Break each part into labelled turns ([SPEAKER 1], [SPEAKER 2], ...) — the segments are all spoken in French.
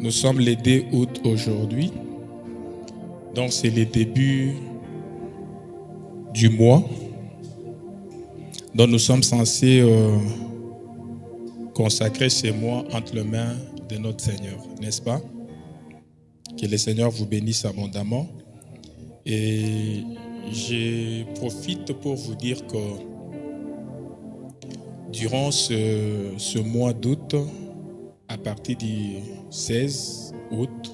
[SPEAKER 1] Nous sommes le 2 août aujourd'hui, donc c'est le début du mois dont nous sommes censés consacrer ces mois entre les mains de notre Seigneur, n'est-ce pas? Que le Seigneur vous bénisse abondamment. Et je profite pour vous dire que durant ce mois d'août, à partir du 16 août,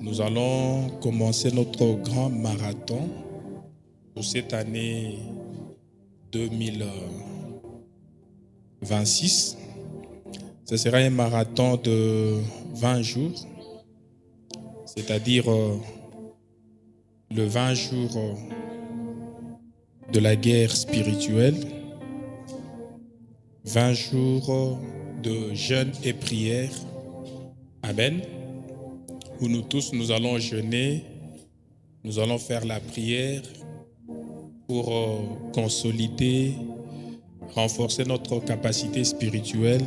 [SPEAKER 1] nous allons commencer notre grand marathon pour cette année 2026. Ce sera un marathon de 20 jours, c'est-à-dire le 20 jours de la guerre spirituelle, 20 jours de jeûne et prière. Amen. Où nous tous, nous allons jeûner, nous allons faire la prière pour consolider, renforcer notre capacité spirituelle,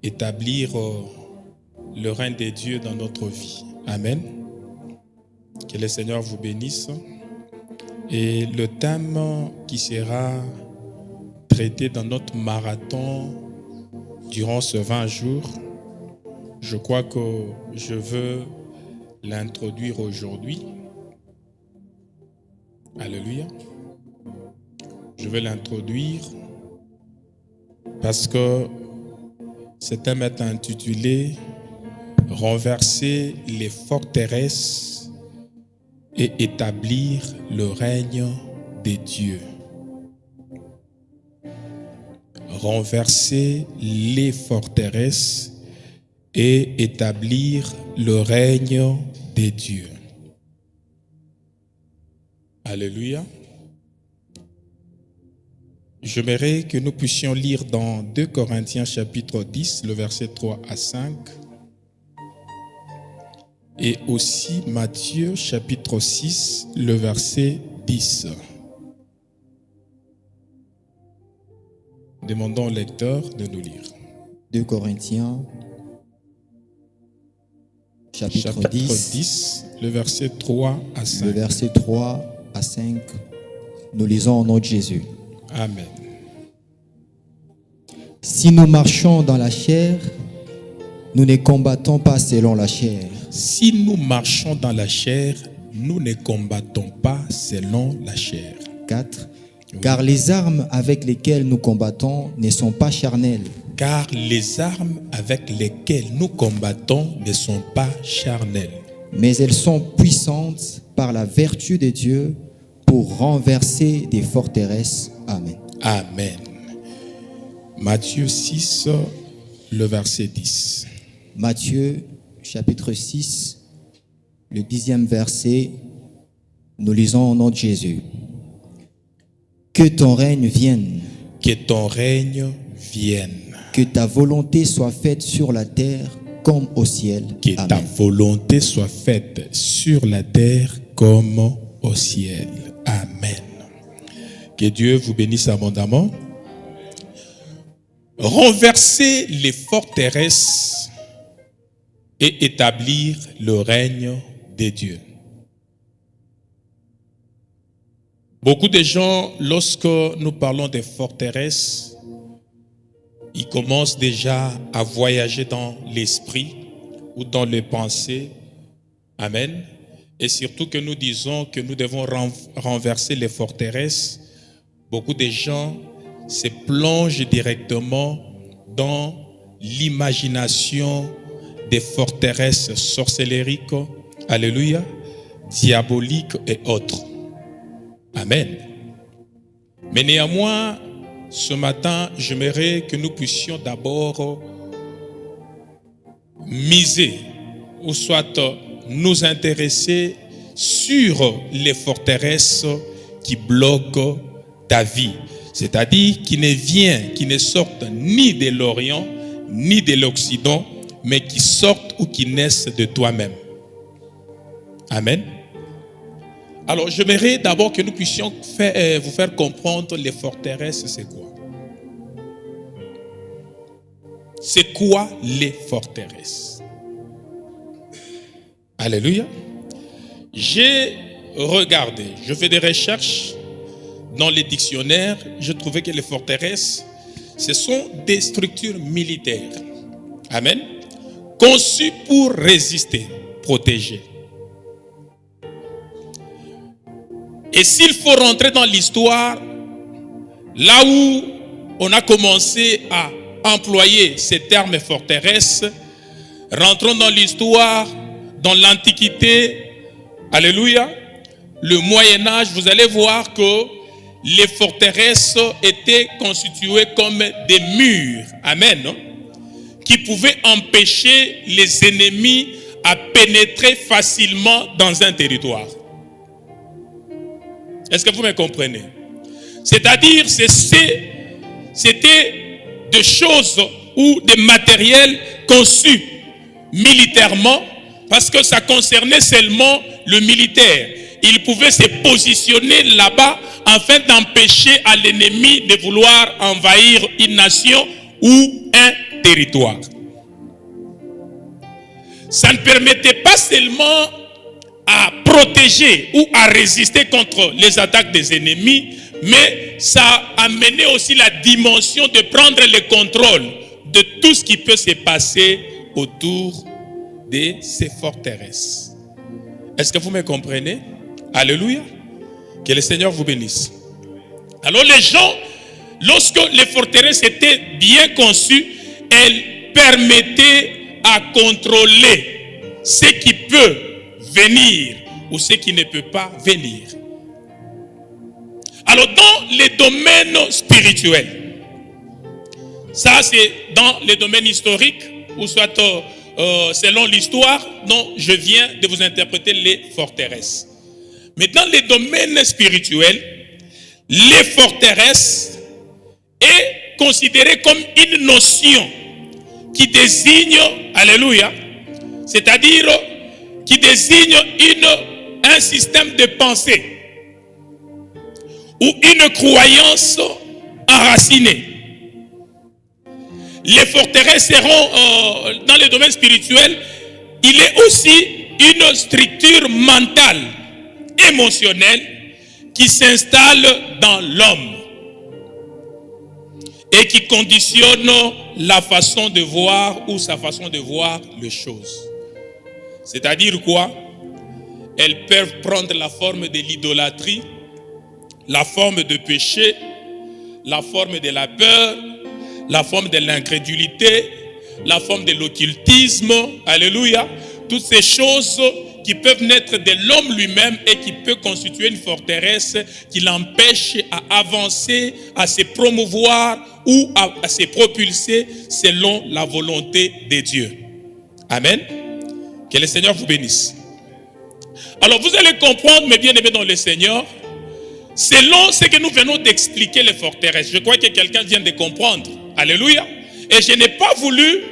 [SPEAKER 1] établir le règne de Dieu dans notre vie. Amen. Que le Seigneur vous bénisse. Et le thème qui sera traité dans notre marathon durant ce 20 jours, je crois que je veux l'introduire aujourd'hui. Alléluia. Je veux l'introduire parce que ce thème est intitulé « Renverser les forteresses et établir le règne des dieux ». Renverser les forteresses et établir le règne des dieux. Alléluia. J'aimerais que nous puissions lire dans 2 Corinthiens chapitre 10, le verset 3 à 5, et aussi Matthieu chapitre 6, le verset 10. Demandons au lecteur de nous lire.
[SPEAKER 2] 2 Corinthiens chapitre 10,
[SPEAKER 1] le verset 3 à 5.
[SPEAKER 2] Le verset 3 à 5, nous lisons au nom de Jésus.
[SPEAKER 1] Amen.
[SPEAKER 2] Si nous marchons dans la chair, nous ne combattons pas selon la chair.
[SPEAKER 1] Si nous marchons dans la chair, nous ne combattons pas selon la chair.
[SPEAKER 2] 4. Car les armes avec lesquelles nous combattons ne sont pas charnelles.
[SPEAKER 1] Car les armes avec lesquelles nous combattons ne sont pas charnelles.
[SPEAKER 2] Mais elles sont puissantes par la vertu de Dieu pour renverser des forteresses. Amen.
[SPEAKER 1] Amen. Matthieu 6, le verset 10.
[SPEAKER 2] Matthieu chapitre 6, le 10e verset, nous lisons au nom de Jésus. Que ton règne vienne.
[SPEAKER 1] Que ton règne vienne.
[SPEAKER 2] Que ta volonté soit faite sur la terre comme au ciel.
[SPEAKER 1] Que
[SPEAKER 2] Amen.
[SPEAKER 1] ta volonté soit faite sur la terre comme au ciel. Amen. Que Dieu vous bénisse abondamment. Renverser les forteresses et établir le règne des dieux. Beaucoup de gens, lorsque nous parlons des forteresses, ils commencent déjà à voyager dans l'esprit ou dans les pensées. Amen. Et surtout que nous disons que nous devons renverser les forteresses. beaucoup de gens se plongent directement dans l'imagination des forteresses sorcellériques, alléluia, diaboliques et autres. Amen. Mais néanmoins, ce matin, j'aimerais que nous puissions d'abord miser, ou soit nous intéresser sur les forteresses qui bloquent ta vie. C'est-à-dire qui ne sortent ni de l'Orient, ni de l'Occident, mais qui sortent ou qui naissent de toi-même. Amen. Alors, j'aimerais d'abord que nous puissions vous faire comprendre les forteresses, c'est quoi? C'est quoi les forteresses? Alléluia. J'ai regardé, je fais des recherches dans les dictionnaires, je trouvais que les forteresses, ce sont des structures militaires. Amen. Conçues pour résister, protéger. Et s'il faut rentrer dans l'histoire, là où on a commencé à employer ces termes forteresses, rentrons dans l'histoire, dans l'Antiquité, alléluia, le Moyen-Âge, vous allez voir que les forteresses étaient constituées comme des murs, amen, qui pouvaient empêcher les ennemis à pénétrer facilement dans un territoire. Est-ce que vous me comprenez? C'est-à-dire, c'était des choses ou des matériels conçus militairement parce que ça concernait seulement le militaire. Il pouvait se positionner là-bas afin d'empêcher à l'ennemi de vouloir envahir une nation ou un territoire. Ça ne permettait pas seulement à protéger ou à résister contre les attaques des ennemis, mais ça amenait aussi la dimension de prendre le contrôle de tout ce qui peut se passer autour de ces forteresses. Est-ce que vous me comprenez? Alléluia. Que le Seigneur vous bénisse. Alors les gens, lorsque les forteresses étaient bien conçues, elles permettaient à contrôler ce qui peut venir ou ce qui ne peut pas venir. Alors dans les domaines spirituels, ça c'est dans les domaines historiques ou soit selon l'histoire dont je viens de vous interpréter les forteresses. Mais dans les domaines spirituels, les forteresses est considérée comme une notion qui désigne, alléluia, c'est-à-dire qui désigne un système de pensée ou une croyance enracinée. Les forteresses seront dans le domaine spirituel, il est aussi une structure mentale, émotionnelle qui s'installe dans l'homme et qui conditionne la façon de voir ou sa façon de voir les choses. C'est-à-dire quoi? Elles peuvent prendre la forme de l'idolâtrie, la forme de péché, la forme de la peur, la forme de l'incrédulité, la forme de l'occultisme, alléluia. Toutes ces choses qui peuvent naître de l'homme lui-même et qui peut constituer une forteresse qui l'empêche à avancer, à se promouvoir ou à se propulser selon la volonté de Dieu. Amen. Que le Seigneur vous bénisse. Alors vous allez comprendre, mes bien-aimés dans le Seigneur, selon ce que nous venons d'expliquer les forteresses. Je crois que quelqu'un vient de comprendre. Alléluia. Et je n'ai pas voulu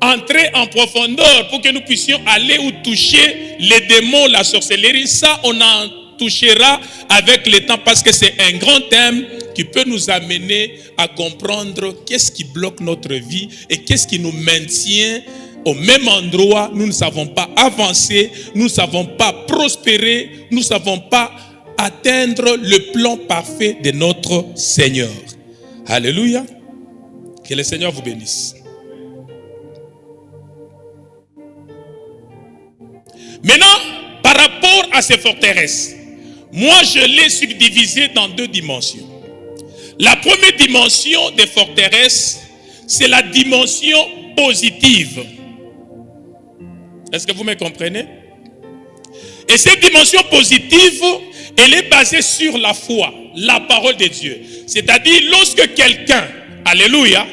[SPEAKER 1] entrer en profondeur pour que nous puissions aller ou toucher les démons, la sorcellerie. Ça, on en touchera avec le temps parce que c'est un grand thème qui peut nous amener à comprendre qu'est-ce qui bloque notre vie et qu'est-ce qui nous maintient au même endroit. Nous ne savons pas avancer, nous ne savons pas prospérer, nous ne savons pas atteindre le plan parfait de notre Seigneur. Alléluia. Que le Seigneur vous bénisse. Maintenant, par rapport à ces forteresses, moi je l'ai subdivisé dans deux dimensions. La première dimension des forteresses, c'est la dimension positive. Est-ce que vous me comprenez? Et cette dimension positive, elle est basée sur la foi, la parole de Dieu. C'est-à-dire, lorsque quelqu'un, alléluia,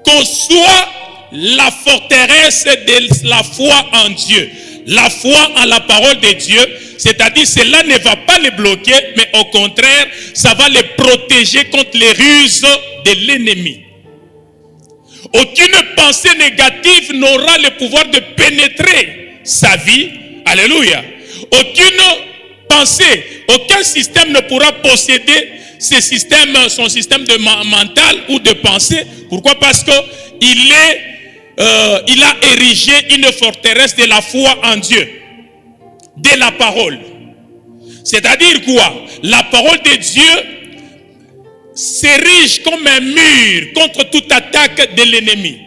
[SPEAKER 1] conçoit la forteresse de la foi en Dieu, la foi en la parole de Dieu, c'est-à-dire cela ne va pas les bloquer, mais au contraire, ça va les protéger contre les ruses de l'ennemi. Aucune pensée négative n'aura le pouvoir de pénétrer sa vie. Alléluia. Aucune pensée, aucun système ne pourra posséder son système de mental ou de pensée. Pourquoi? Parce qu'il a érigé une forteresse de la foi en Dieu, de la parole. C'est-à-dire quoi? La parole de Dieu s'érige comme un mur contre toute attaque de l'ennemi.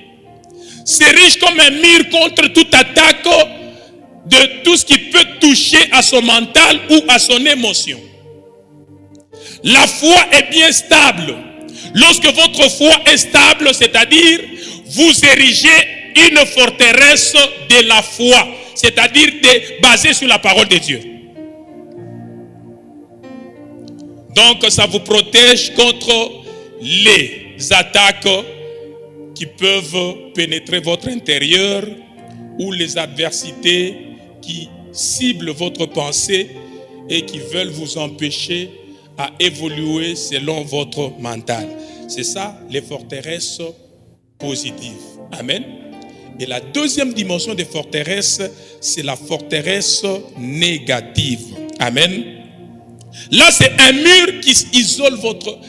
[SPEAKER 1] S'érige comme un mur contre toute attaque de tout ce qui peut toucher à son mental ou à son émotion. La foi est bien stable. Lorsque votre foi est stable, c'est-à-dire vous érigez une forteresse de la foi, c'est-à-dire basée sur la parole de Dieu. Donc ça vous protège contre les attaques qui peuvent pénétrer votre intérieur ou les adversités qui ciblent votre pensée et qui veulent vous empêcher à évoluer selon votre mental. C'est ça, les forteresses positives. Amen. Et la deuxième dimension des forteresses, c'est la forteresse négative. Amen. Là, c'est un mur qui isole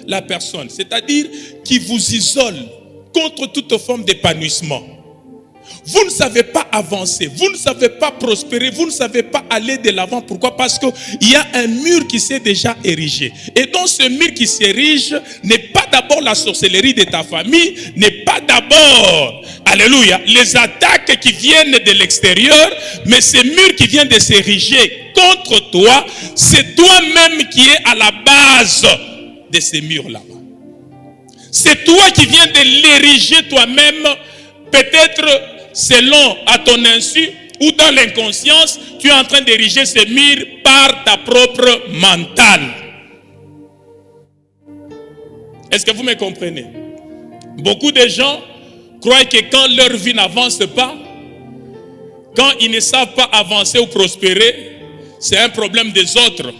[SPEAKER 1] la personne, c'est-à-dire qui vous isole contre toute forme d'épanouissement. Vous ne savez pas avancer, vous ne savez pas prospérer, vous ne savez pas aller de l'avant. Pourquoi? Parce qu'il y a un mur qui s'est déjà érigé. Et dans ce mur qui s'érige, n'est pas d'abord la sorcellerie de ta famille, n'est pas d'abord, alléluia, les attaques qui viennent de l'extérieur, mais ce mur qui vient de s'ériger contre toi, c'est toi-même qui es à la base de ces murs-là. C'est toi qui viens de l'ériger toi-même, peut-être selon à ton insu ou dans l'inconscience, tu es en train d'ériger ces murs par ta propre mentale. Est-ce que vous me comprenez? Beaucoup de gens croient que quand leur vie n'avance pas, quand ils ne savent pas avancer ou prospérer, c'est un problème des autres.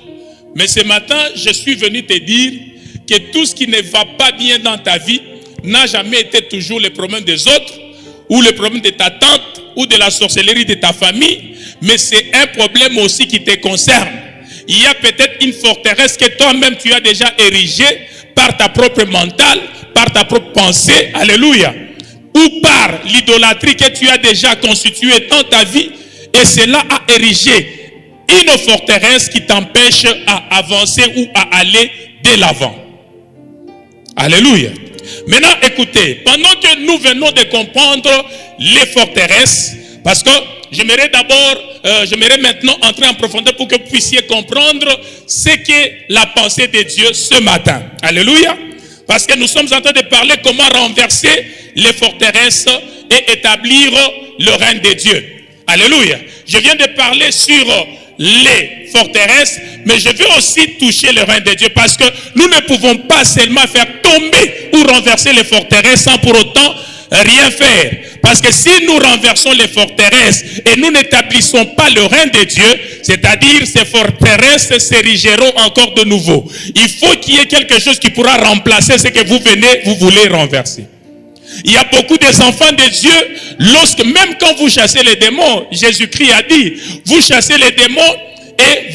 [SPEAKER 1] Mais ce matin, je suis venu te dire que tout ce qui ne va pas bien dans ta vie n'a jamais été toujours le problème des autres, ou le problème de ta tante, ou de la sorcellerie de ta famille, mais c'est un problème aussi qui te concerne. Il y a peut-être une forteresse que toi-même tu as déjà érigée par ta propre mentale, par ta propre pensée, alléluia, ou par l'idolâtrie que tu as déjà constituée dans ta vie, et cela a érigé une forteresse qui t'empêche à avancer ou à aller de l'avant. Alléluia. Maintenant, écoutez, pendant que nous venons de comprendre les forteresses, parce que j'aimerais maintenant entrer en profondeur pour que vous puissiez comprendre ce qu'est la pensée de Dieu ce matin. Alléluia. Parce que nous sommes en train de parler comment renverser les forteresses et établir le règne de Dieu. Alléluia. Je viens de parler sur les forteresses, mais je veux aussi toucher le règne de Dieu, parce que nous ne pouvons pas seulement faire tomber ou renverser les forteresses sans pour autant rien faire. Parce que si nous renversons les forteresses et nous n'établissons pas le règne de Dieu, c'est-à-dire ces forteresses s'érigeront encore de nouveau. Il faut qu'il y ait quelque chose qui pourra remplacer ce que vous voulez renverser. Il y a beaucoup des enfants de Dieu, même quand vous chassez les démons, Jésus-Christ a dit, vous chassez les démons et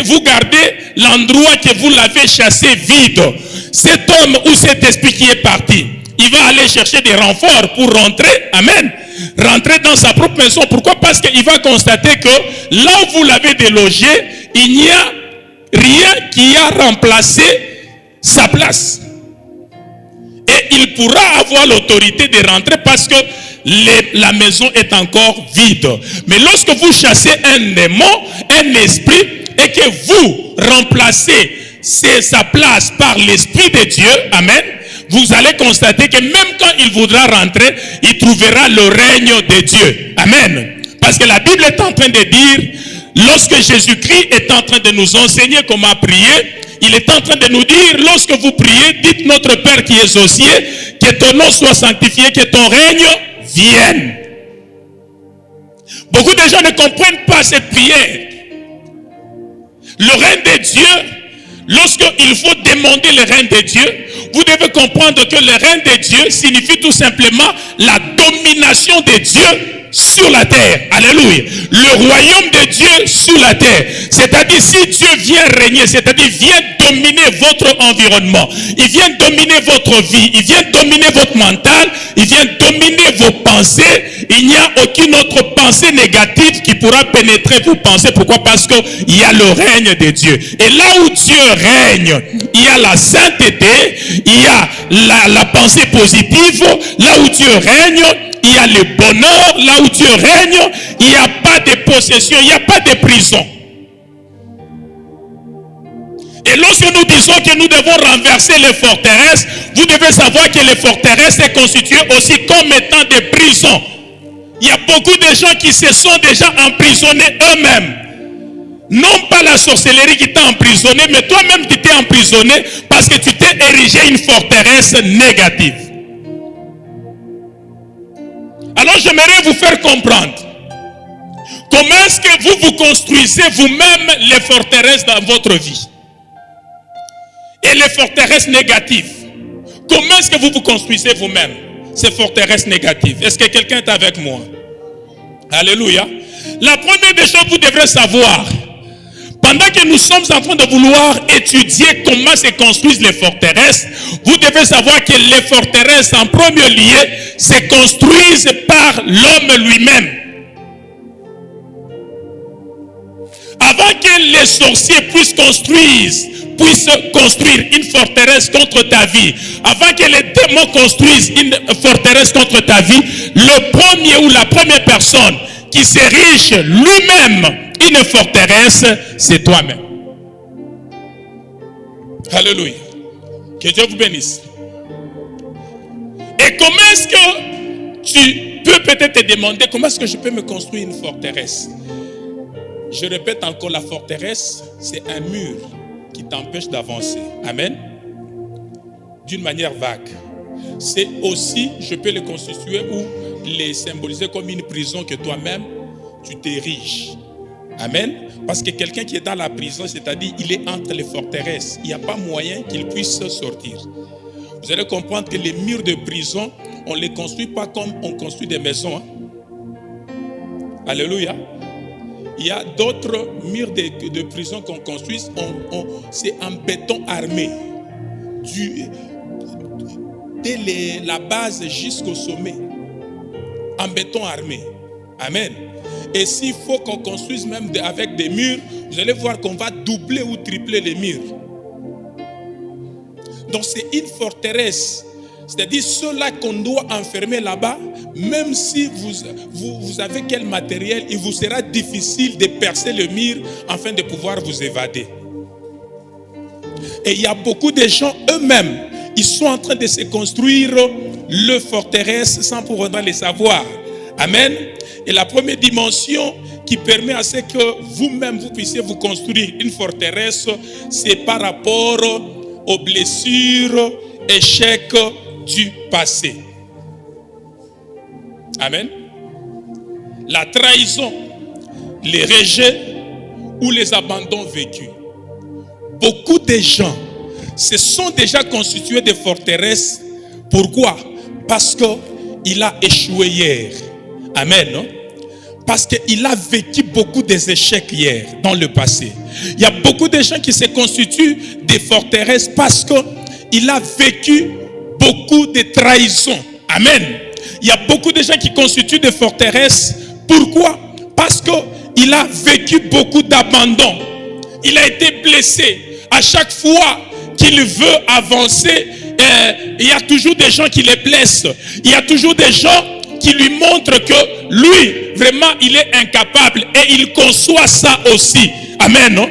[SPEAKER 1] vous gardez l'endroit que vous l'avez chassé vide. Cet homme ou cet esprit qui est parti, il va aller chercher des renforts pour rentrer, amen, rentrer dans sa propre maison. Pourquoi? Parce qu'il va constater que là où vous l'avez délogé, il n'y a rien qui a remplacé sa place. Et il pourra avoir l'autorité de rentrer parce que la maison est encore vide. Mais lorsque vous chassez un démon, un esprit, et que vous remplacez sa place par l'Esprit de Dieu, amen, vous allez constater que même quand il voudra rentrer, il trouvera le règne de Dieu. Amen. Parce que la Bible est en train de dire, lorsque Jésus-Christ est en train de nous enseigner comment prier, il est en train de nous dire, lorsque vous priez, dites notre Père qui est aux cieux, que ton nom soit sanctifié, que ton règne vienne. Beaucoup de gens ne comprennent pas cette prière. Le règne de Dieu, lorsqu'il faut demander le règne de Dieu, vous devez comprendre que le règne de Dieu signifie tout simplement la domination de Dieu sur la terre. Alléluia. Le royaume de Dieu sur la terre. C'est-à-dire, si Dieu vient régner, c'est-à-dire vient dominer votre environnement, il vient dominer votre vie, il vient dominer votre mental, il vient dominer vos pensées, il n'y a aucune autre pensée négative qui pourra pénétrer vos pensées. Pourquoi? Parce qu'il y a le règne de Dieu. Et là où Dieu règne, il y a la sainteté, il y a la pensée positive. Là où Dieu règne, il y a le bonheur. Là où Dieu règne, il n'y a pas de possession, il n'y a pas de prison. Et lorsque nous disons que nous devons renverser les forteresses, vous devez savoir que les forteresses sont constituées aussi comme étant des prisons. Il y a beaucoup de gens qui se sont déjà emprisonnés eux-mêmes. Non pas la sorcellerie qui t'a emprisonné, mais toi-même tu t'es emprisonné parce que tu t'es érigé une forteresse négative. Alors j'aimerais vous faire comprendre comment est-ce que vous construisez vous-même les forteresses dans votre vie. Et les forteresses négatives. Comment est-ce que vous construisez vous-même ces forteresses négatives? Est-ce que quelqu'un est avec moi? Alléluia. La première des choses que vous devrez savoir, pendant que nous sommes en train de vouloir étudier comment se construisent les forteresses, vous devez savoir que les forteresses, en premier lieu, se construisent par l'homme lui-même. Avant que les sorciers puissent construire une forteresse contre ta vie, avant que les démons construisent une forteresse contre ta vie, le premier ou la première personne qui s'érige lui-même une forteresse, c'est toi-même. Alléluia. Que Dieu vous bénisse. Et comment est-ce que tu peux peut-être te demander comment est-ce que je peux me construire une forteresse? Je répète encore, la forteresse, c'est un mur qui t'empêche d'avancer. Amen. D'une manière vague. C'est aussi, je peux le constituer ou les symboliser comme une prison que toi-même, tu t'ériges. Amen. Parce que quelqu'un qui est dans la prison, c'est-à-dire il est entre les forteresses. Il n'y a pas moyen qu'il puisse sortir. Vous allez comprendre que les murs de prison, on ne les construit pas comme on construit des maisons. Alléluia. Il y a d'autres murs de prison qu'on construit, c'est en béton armé. Dès la base jusqu'au sommet. En béton armé. Amen. Et s'il faut qu'on construise même avec des murs, vous allez voir qu'on va doubler ou tripler les murs. Donc c'est une forteresse. C'est-à-dire ceux-là qu'on doit enfermer là-bas, même si vous avez quel matériel, il vous sera difficile de percer le mur afin de pouvoir vous évader. Et il y a beaucoup de gens eux-mêmes, ils sont en train de se construire leur forteresse sans pour autant le savoir. Amen. Et la première dimension qui permet à ce que vous-même vous puissiez vous construire une forteresse, c'est par rapport aux blessures, échecs du passé. Amen. La trahison, les rejets ou les abandons vécus. Beaucoup de gens se sont déjà constitués de forteresses. Pourquoi? Parce qu'il a échoué hier. Amen. Non? Parce qu'il a vécu beaucoup d'échecs hier dans le passé. Il y a beaucoup de gens qui se constituent des forteresses parce qu'il a vécu beaucoup de trahisons. Amen. Il y a beaucoup de gens qui constituent des forteresses. Pourquoi? Parce qu'il a vécu beaucoup d'abandon. Il a été blessé. À chaque fois qu'il veut avancer, il y a toujours des gens qui le blessent. Il y a toujours des gens qui lui montrent que lui, vraiment, il est incapable. Et il conçoit ça aussi. Amen. Non?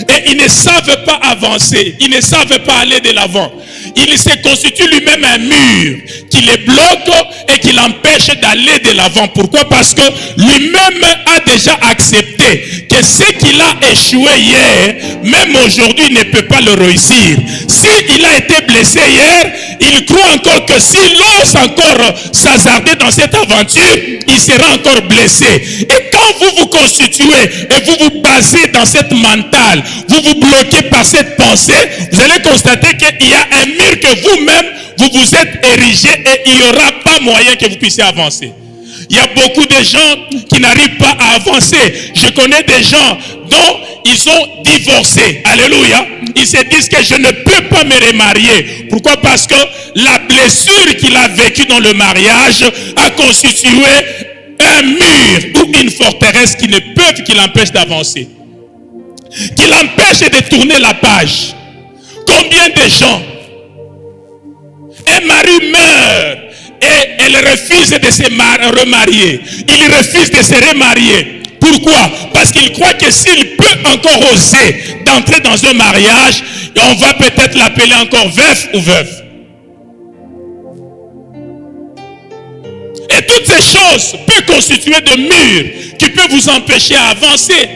[SPEAKER 1] Et ils ne savent pas avancer. Ils ne savent pas aller de l'avant. Il se constitue lui-même un mur qui les bloque et qui l'empêche d'aller de l'avant. Pourquoi? Parce que lui-même a déjà accepté que ce qu'il a échoué hier, même aujourd'hui, il ne peut pas le réussir. S'il a été blessé hier, il croit encore que s'il ose encore s'hasarder dans cette aventure, il sera encore blessé. Et quand vous vous constituez et vous vous basez dans cette mentale, vous vous bloquez par cette pensée, vous allez constater qu'il y a un mur que vous-même, vous vous êtes érigé et il n'y aura pas moyen que vous puissiez avancer. Il y a beaucoup de gens qui n'arrivent pas à avancer. Je connais des gens dont ils ont divorcé. Alléluia. Ils se disent que je ne peux pas me remarier. Pourquoi? Parce que la blessure qu'il a vécue dans le mariage a constitué un mur ou une forteresse qui l'empêche d'avancer. Qui l'empêche de tourner la page. Combien de gens, un mari meurt et elle refuse de se remarier. Il refuse de se remarier. Pourquoi? Parce qu'il croit que s'il peut encore oser d'entrer dans un mariage, on va peut-être l'appeler encore veuf ou veuve. Et toutes ces choses peuvent constituer des murs qui peuvent vous empêcher à avancer.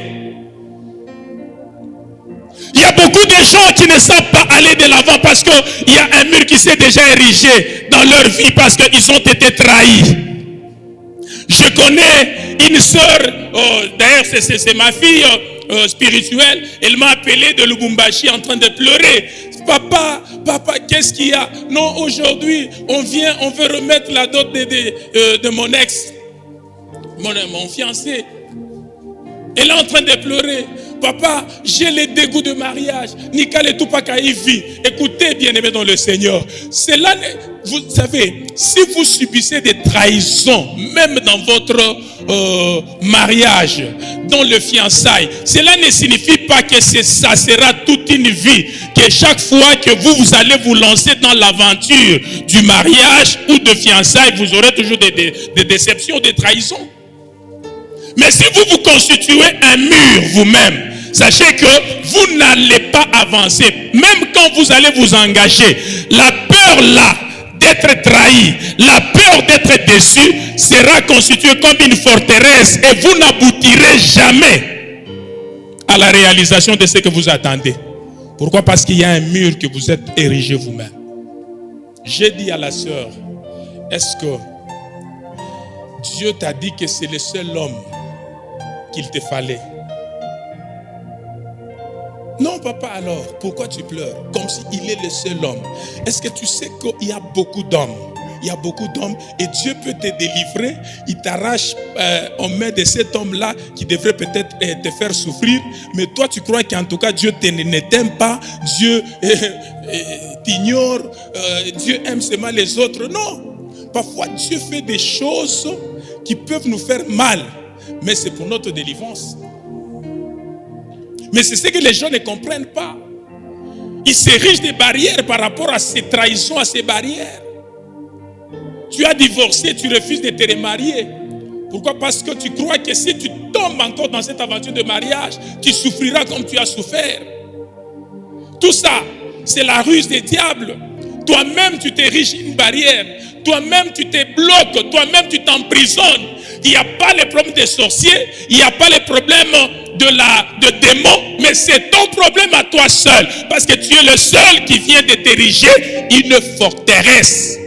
[SPEAKER 1] Il y a beaucoup de gens qui ne savent pas aller de l'avant parce qu'il y a un mur qui s'est déjà érigé dans leur vie parce qu'ils ont été trahis. Je connais une sœur, d'ailleurs c'est ma fille spirituelle, elle m'a appelé de Lubumbashi en train de pleurer. Papa, qu'est-ce qu'il y a? Non, aujourd'hui, on veut remettre la dot de mon ex, mon fiancé. Elle est en train de pleurer. Papa, j'ai les dégoûts de mariage. Nikale Tupaka Ivi. Écoutez, bien-aimés dans le Seigneur. Cela, vous savez, si vous subissez des trahisons, même dans votre mariage, dans le fiançailles, cela ne signifie pas que ça sera toute une vie. Que chaque fois que vous allez vous lancer dans l'aventure du mariage ou de fiançailles, vous aurez toujours des déceptions, des trahisons. Mais si vous vous constituez un mur vous-même, sachez que vous n'allez pas avancer. Même quand vous allez vous engager, la peur là d'être trahi, la peur d'être déçu sera constituée comme une forteresse et vous n'aboutirez jamais à la réalisation de ce que vous attendez. Pourquoi? Parce qu'il y a un mur que vous êtes érigé vous-même. J'ai dit à la sœur, est-ce que Dieu t'a dit que c'est le seul homme qu'il te fallait? Non, papa, alors, pourquoi tu pleures? Comme s'il est le seul homme. Est-ce que tu sais qu'il y a beaucoup d'hommes? Il y a beaucoup d'hommes et Dieu peut te délivrer. Il t'arrache aux mains de cet homme-là qui devrait peut-être te faire souffrir. Mais toi, tu crois qu'en tout cas, Dieu ne t'aime pas. Dieu t'ignore. Dieu aime seulement les autres. Non. Parfois, Dieu fait des choses qui peuvent nous faire mal. Mais c'est pour notre délivrance. Mais c'est ce que les gens ne comprennent pas. Ils s'érigent des barrières par rapport à ces trahisons, à ces barrières. Tu as divorcé, tu refuses de te remarier. Pourquoi? Parce que tu crois que si tu tombes encore dans cette aventure de mariage, tu souffriras comme tu as souffert. Tout ça, c'est la ruse des diables. Toi-même, tu t'ériges une barrière. Toi-même, tu te bloques. Toi-même, tu t'emprisonnes. Il n'y a pas les problèmes des sorciers. Il n'y a pas les problèmes de démons. Mais c'est ton problème à toi seul. Parce que tu es le seul qui vient de t'ériger une forteresse.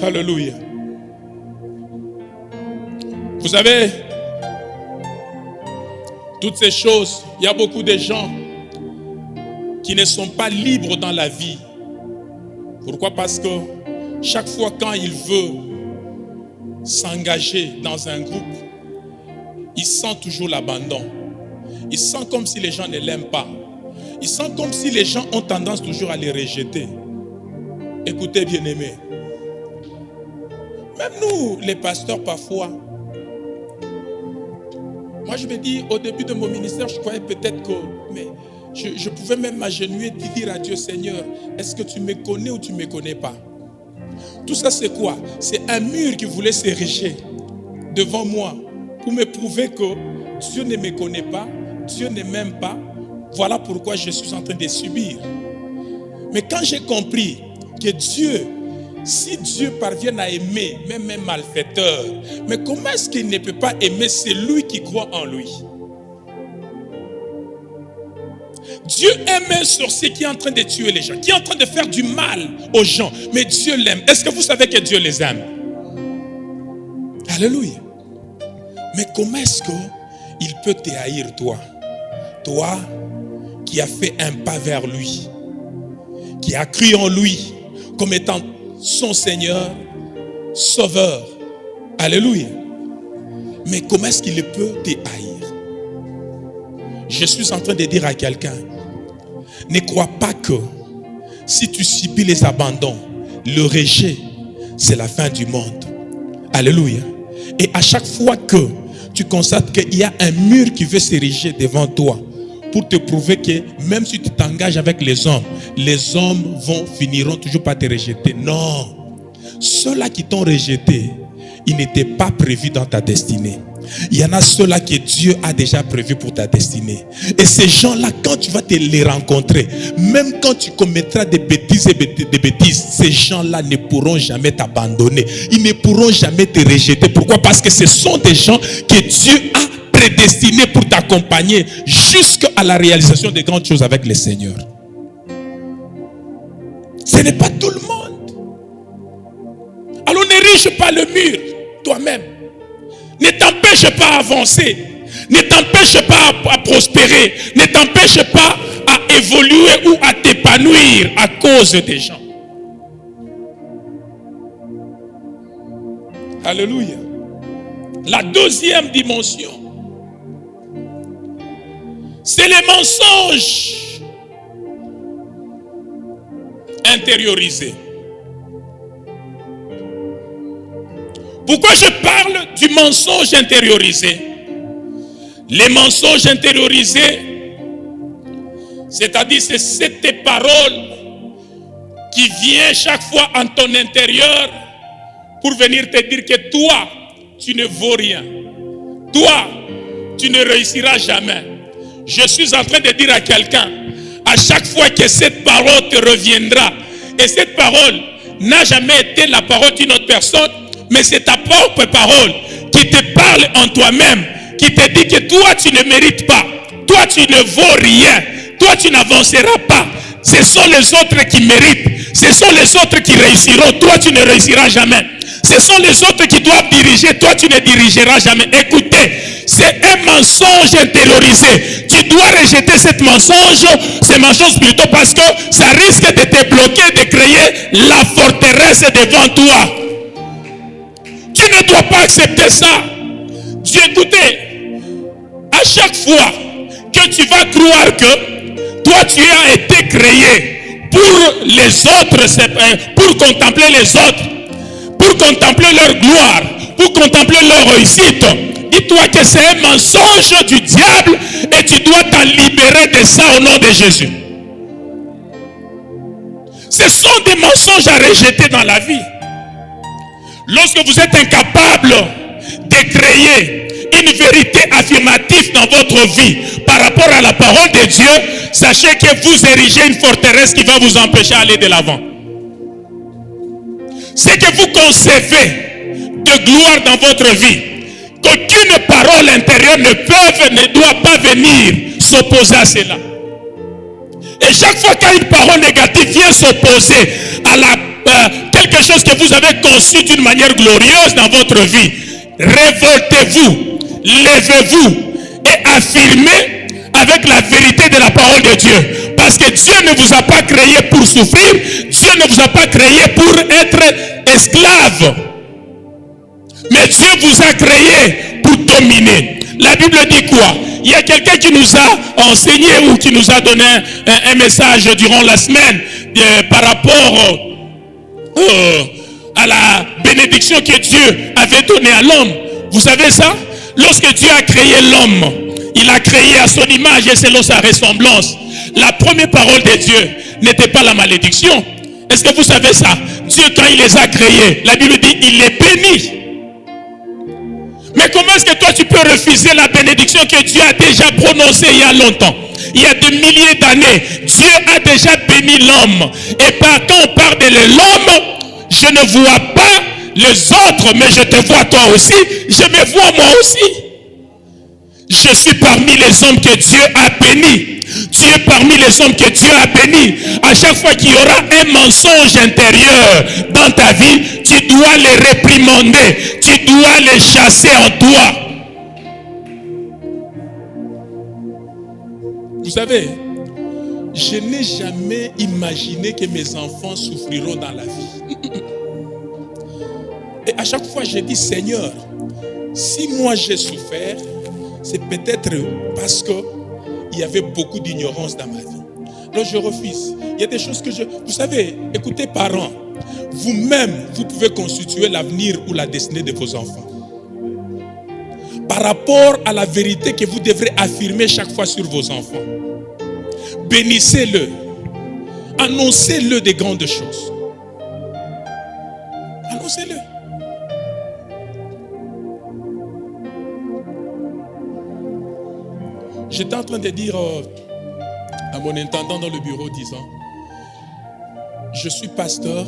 [SPEAKER 1] Alléluia. Vous savez, toutes ces choses, il y a beaucoup de gens qui ne sont pas libres dans la vie. Pourquoi? Parce que chaque fois quand il veut s'engager dans un groupe, il sent toujours l'abandon. Il sent comme si les gens ne l'aiment pas. Il sent comme si les gens ont tendance toujours à les rejeter. Écoutez, bien-aimés. Même nous, les pasteurs, parfois, moi je me dis, au début de mon ministère, je croyais peut-être que... Mais je pouvais même m'agenouiller et dire à Dieu, Seigneur, est-ce que tu me connais ou tu ne me connais pas? Tout ça c'est quoi? C'est un mur qui voulait s'ériger devant moi. pour me prouver que Dieu ne me connaît pas, Dieu ne m'aime pas. Voilà pourquoi je suis en train de subir. Mais quand j'ai compris que Dieu, si Dieu parvient à aimer même un malfaiteur, mais comment est-ce qu'il ne peut pas aimer celui qui croit en lui? Dieu aime un sorcier qui est en train de tuer les gens, qui est en train de faire du mal aux gens, mais Dieu l'aime. Est-ce que vous savez que Dieu les aime? Alléluia. Mais comment est-ce qu'il peut te haïr, toi? Toi qui as fait un pas vers lui, qui a cru en lui comme étant son Seigneur, Sauveur. Alléluia. Mais comment est-ce qu'il peut te haïr? Je suis en train de dire à quelqu'un, ne crois pas que si tu subis les abandons, le rejet, c'est la fin du monde. Alléluia. Et à chaque fois que tu constates qu'il y a un mur qui veut s'ériger devant toi, pour te prouver que même si tu t'engages avec les hommes finiront toujours par te rejeter. Non. Ceux-là qui t'ont rejeté, ils n'étaient pas prévus dans ta destinée. Il y en a ceux-là que Dieu a déjà prévus pour ta destinée. Et ces gens-là, quand tu vas les rencontrer, même quand tu commettras des bêtises, ces gens-là ne pourront jamais t'abandonner. Ils ne pourront jamais te rejeter. Pourquoi? Parce que ce sont des gens que Dieu a prédestinés pour t'accompagner jusqu'à la réalisation de grandes choses avec le Seigneur. Ce n'est pas tout le monde. Alors n'érige pas le mur toi-même. Ne t'empêche pas à avancer. Ne t'empêche pas à prospérer. Ne t'empêche pas à évoluer ou à t'épanouir à cause des gens. Alléluia. La deuxième dimension, c'est les mensonges intériorisés. Pourquoi je parle du mensonge intériorisé? Les mensonges intériorisés, c'est-à-dire c'est cette parole qui vient chaque fois en ton intérieur pour venir te dire que toi, tu ne vaux rien. Toi, tu ne réussiras jamais. Je suis en train de dire à quelqu'un, à chaque fois que cette parole te reviendra, et cette parole n'a jamais été la parole d'une autre personne, mais c'est ta propre parole qui te parle en toi-même, qui te dit que toi tu ne mérites pas, toi tu ne vaux rien, toi tu n'avanceras pas. Ce sont les autres qui méritent, ce sont les autres qui réussiront, toi tu ne réussiras jamais. Ce sont les autres qui doivent diriger, toi tu ne dirigeras jamais. Écoutez, c'est un mensonge intériorisé. Tu dois rejeter ce mensonge plutôt, parce que ça risque de te bloquer, de créer la forteresse devant toi. Tu ne dois pas accepter ça. Dieu, écoutez, à chaque fois que tu vas croire que toi tu as été créé pour les autres, pour contempler les autres, pour contempler leur gloire, pour contempler leur réussite, dis-toi que c'est un mensonge du diable et tu dois t'en libérer de ça au nom de Jésus. Ce sont des mensonges à rejeter dans la vie. Lorsque vous êtes incapable de créer une vérité affirmative dans votre vie par rapport à la parole de Dieu, sachez que vous érigez une forteresse qui va vous empêcher d'aller de l'avant. Ce que vous concevez de gloire dans votre vie, qu'aucune parole intérieure ne doit pas venir s'opposer à cela. Et chaque fois qu'une parole négative vient s'opposer à quelque chose que vous avez conçu d'une manière glorieuse dans votre vie, révoltez-vous, levez-vous et affirmez avec la vérité de la parole de Dieu. Parce que Dieu ne vous a pas créé pour souffrir, Dieu ne vous a pas créé pour être esclave. Mais Dieu vous a créé pour dominer. La Bible dit quoi? Il y a quelqu'un qui nous a enseigné ou qui nous a donné un message durant la semaine par rapport à la bénédiction que Dieu avait donnée à l'homme. Vous savez ça? Lorsque Dieu a créé l'homme, il a créé à son image et selon sa ressemblance. La première parole de Dieu n'était pas la malédiction. Est-ce que vous savez ça? Dieu, quand il les a créés, la Bible dit il les bénit. Mais comment est-ce que toi tu peux refuser la bénédiction que Dieu a déjà prononcée il y a longtemps? Il y a des milliers d'années, Dieu a déjà béni l'homme. Et quand on parle de l'homme, je ne vois pas les autres, mais je te vois toi aussi. Je me vois moi aussi. Je suis parmi les hommes que Dieu a bénis. Tu es parmi les hommes que Dieu a bénis. À chaque fois qu'il y aura un mensonge intérieur dans ta vie, tu dois les réprimander. Tu dois les chasser en toi. Vous savez, je n'ai jamais imaginé que mes enfants souffriront dans la vie. Et à chaque fois, je dis, Seigneur, si moi j'ai souffert, c'est peut-être parce qu'il y avait beaucoup d'ignorance dans ma vie. Alors je refuse. Il y a des choses que Vous savez, écoutez parents, vous-même, vous pouvez constituer l'avenir ou la destinée de vos enfants. Par rapport à la vérité que vous devrez affirmer chaque fois sur vos enfants. Bénissez-le. Annoncez-le des grandes choses. Annoncez-le. J'étais en train de dire à mon intendant dans le bureau disant, je suis pasteur,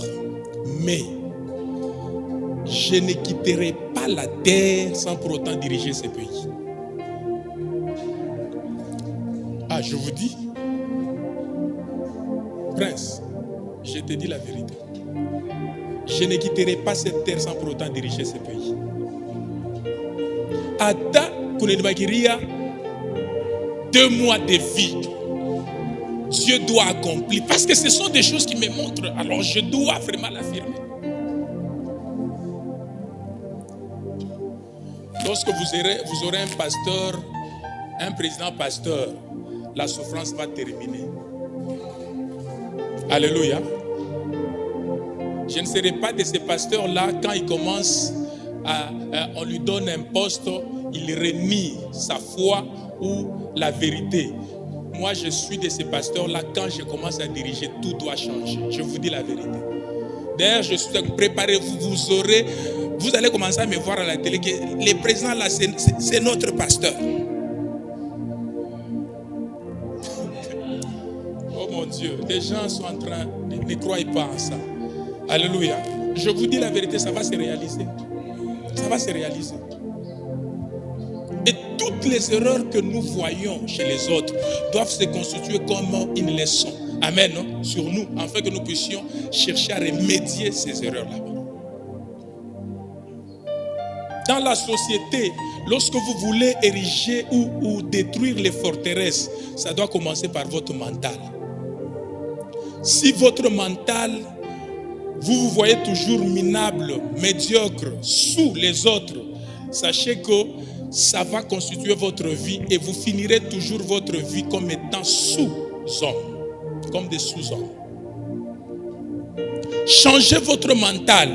[SPEAKER 1] mais je ne quitterai pas la terre sans pour autant diriger ce pays. Ah, je vous dis, Prince, je te dis la vérité. Je ne quitterai pas cette terre sans pour autant diriger ce pays. Ata Kunedbakiria, 2 mois de vie, Dieu doit accomplir. Parce que ce sont des choses qui me montrent. Alors je dois vraiment l'affirmer. Lorsque vous aurez un pasteur, un président pasteur, la souffrance va terminer. Alléluia. Je ne serai pas de ces pasteurs-là quand il commence on lui donne un poste, il renie sa foi ou la vérité. Moi, je suis de ces pasteurs-là, quand je commence à diriger, tout doit changer. Je vous dis la vérité. D'ailleurs, je suis préparez-vous, vous allez commencer à me voir à la télé que les présidents là, c'est notre pasteur. Oh mon Dieu, les gens sont en train, ne croient pas en ça. Alléluia. Je vous dis la vérité, ça va se réaliser. Ça va se réaliser. Et toutes les erreurs que nous voyons chez les autres doivent se constituer comme une leçon. Amen. Sur nous, afin que nous puissions chercher à remédier ces erreurs-là. Dans la société, lorsque vous voulez ériger ou détruire les forteresses, ça doit commencer par votre mental. Si votre mental, vous vous voyez toujours minable, médiocre, sous les autres, sachez que ça va constituer votre vie et vous finirez toujours votre vie comme étant sous-hommes, comme des sous-hommes. Changer votre mental,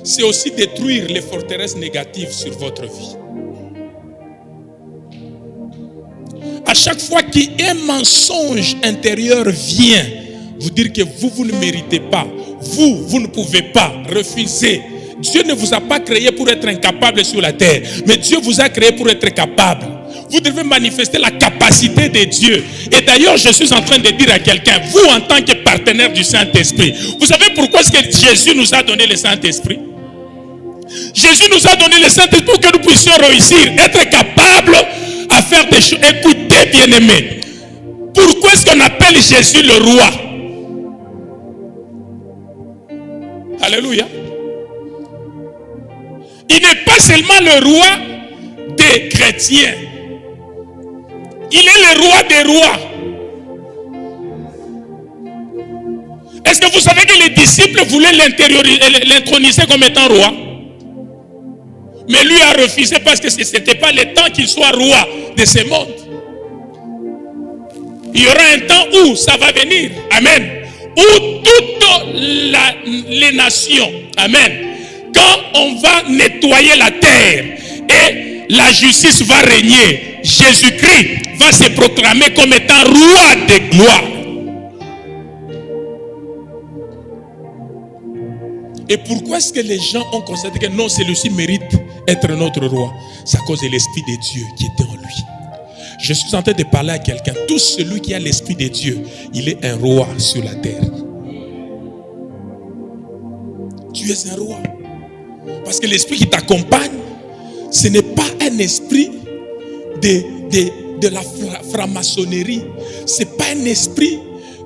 [SPEAKER 1] c'est aussi détruire les forteresses négatives sur votre vie. À chaque fois qu'un mensonge intérieur vient vous dire que vous ne méritez pas, vous ne pouvez pas, refuser. Dieu ne vous a pas créé pour être incapable sur la terre, mais Dieu vous a créé pour être capable. Vous devez manifester la capacité de Dieu. Et d'ailleurs, je suis en train de dire à quelqu'un, vous en tant que partenaire du Saint-Esprit, vous savez pourquoi est-ce que Jésus nous a donné le Saint-Esprit? Jésus nous a donné le Saint-Esprit pour que nous puissions réussir, être capables à faire des choses. Écoutez, bien-aimés, pourquoi est-ce qu'on appelle Jésus le roi? Alléluia. Il n'est pas seulement le roi des chrétiens. Il est le roi des rois. Est-ce que vous savez que les disciples voulaient l'introniser comme étant roi? Mais lui a refusé parce que ce n'était pas le temps qu'il soit roi de ce monde. Il y aura un temps où ça va venir. Amen. Où toutes les nations, amen, quand on va nettoyer la terre et la justice va régner, Jésus-Christ va se proclamer comme étant roi de gloire. Et pourquoi est-ce que les gens ont constaté que non, celui-ci mérite être notre roi? C'est à cause de l'Esprit de Dieu qui était en lui. Je suis en train de parler à quelqu'un. Tout celui qui a l'Esprit de Dieu, il est un roi sur la terre. Tu es un roi. Parce que l'esprit qui t'accompagne, ce n'est pas un esprit de la franc-maçonnerie. Ce n'est pas un esprit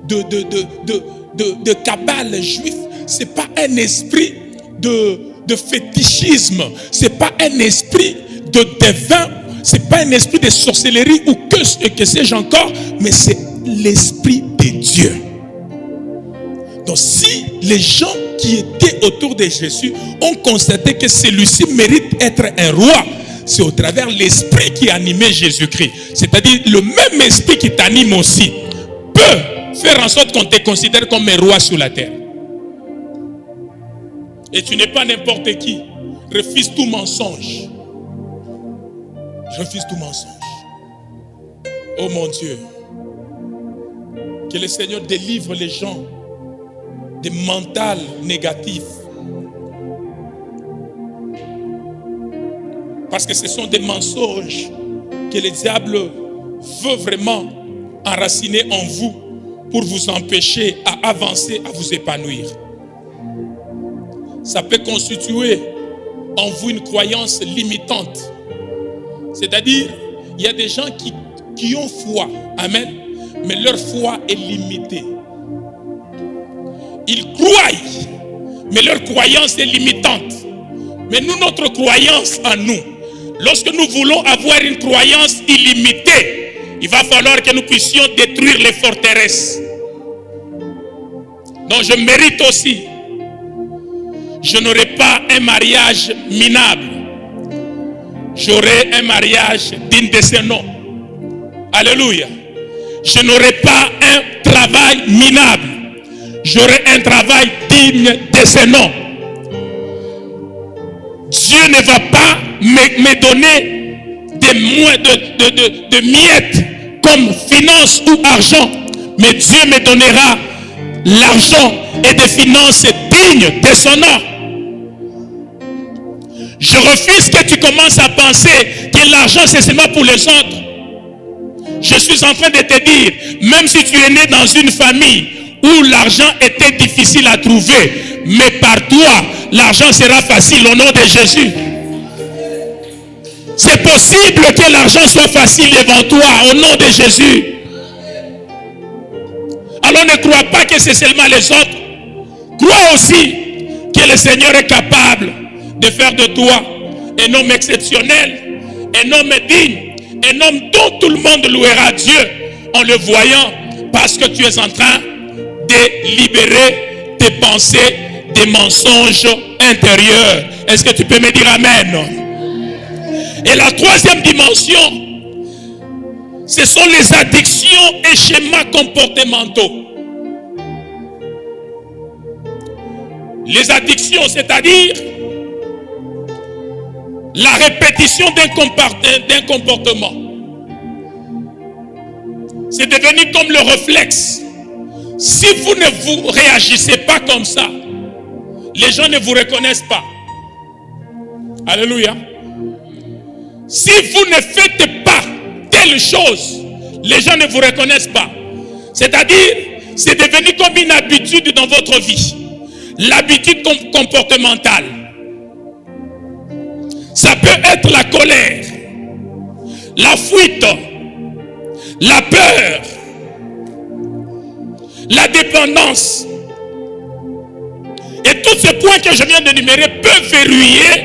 [SPEAKER 1] de cabale juif. Ce n'est pas un esprit de fétichisme. Ce n'est pas un esprit de devin. Ce n'est pas un esprit de sorcellerie ou que sais-je encore. Mais c'est l'Esprit de Dieu. Donc si les gens qui étaient autour de Jésus ont constaté que celui-ci mérite être un roi, c'est au travers de l'esprit qui animait Jésus-Christ. C'est-à-dire le même esprit qui t'anime aussi peut faire en sorte qu'on te considère comme un roi sur la terre. Et tu n'es pas n'importe qui. Refuse tout mensonge. Refuse tout mensonge. Oh mon Dieu. Que le Seigneur délivre les gens des mentales négatifs. Parce que ce sont des mensonges que le diable veut vraiment enraciner en vous pour vous empêcher à avancer, à vous épanouir. Ça peut constituer en vous une croyance limitante. C'est-à-dire, il y a des gens qui ont foi, amen, mais leur foi est limitée. Ils croient, mais leur croyance est limitante. Mais nous, notre croyance en nous, lorsque nous voulons avoir une croyance illimitée, il va falloir que nous puissions détruire les forteresses. Donc je mérite aussi. Je n'aurai pas un mariage minable. J'aurai un mariage digne de ce nom. Alléluia. Je n'aurai pas un travail minable. J'aurai un travail digne de ce nom. Dieu ne va pas me donner de miettes comme finance ou argent, mais Dieu me donnera l'argent et des finances dignes de son nom. Je refuse que tu commences à penser que l'argent c'est seulement pour les autres. Je suis en train de te dire, même si tu es né dans une famille où l'argent était difficile à trouver, mais par toi, l'argent sera facile au nom de Jésus. C'est possible que l'argent soit facile devant toi au nom de Jésus. Alors ne crois pas que c'est seulement les autres. Crois aussi que le Seigneur est capable de faire de toi un homme exceptionnel, un homme digne, un homme dont tout le monde louera Dieu en le voyant, parce que tu es en train de libérer tes pensées des mensonges intérieurs. Est-ce que tu peux me dire amen? Et la troisième dimension, ce sont les addictions et schémas comportementaux. Les addictions, c'est-à-dire la répétition d'un comportement. C'est devenu comme le réflexe. Si vous ne vous réagissez pas comme ça, les gens ne vous reconnaissent pas. Alléluia. Si vous ne faites pas telle chose, les gens ne vous reconnaissent pas. C'est-à-dire, c'est devenu comme une habitude dans votre vie. L'habitude comportementale. Ça peut être la colère, la fuite, la peur, la dépendance. Et tous ces points que je viens d'énumérer peuvent verrouiller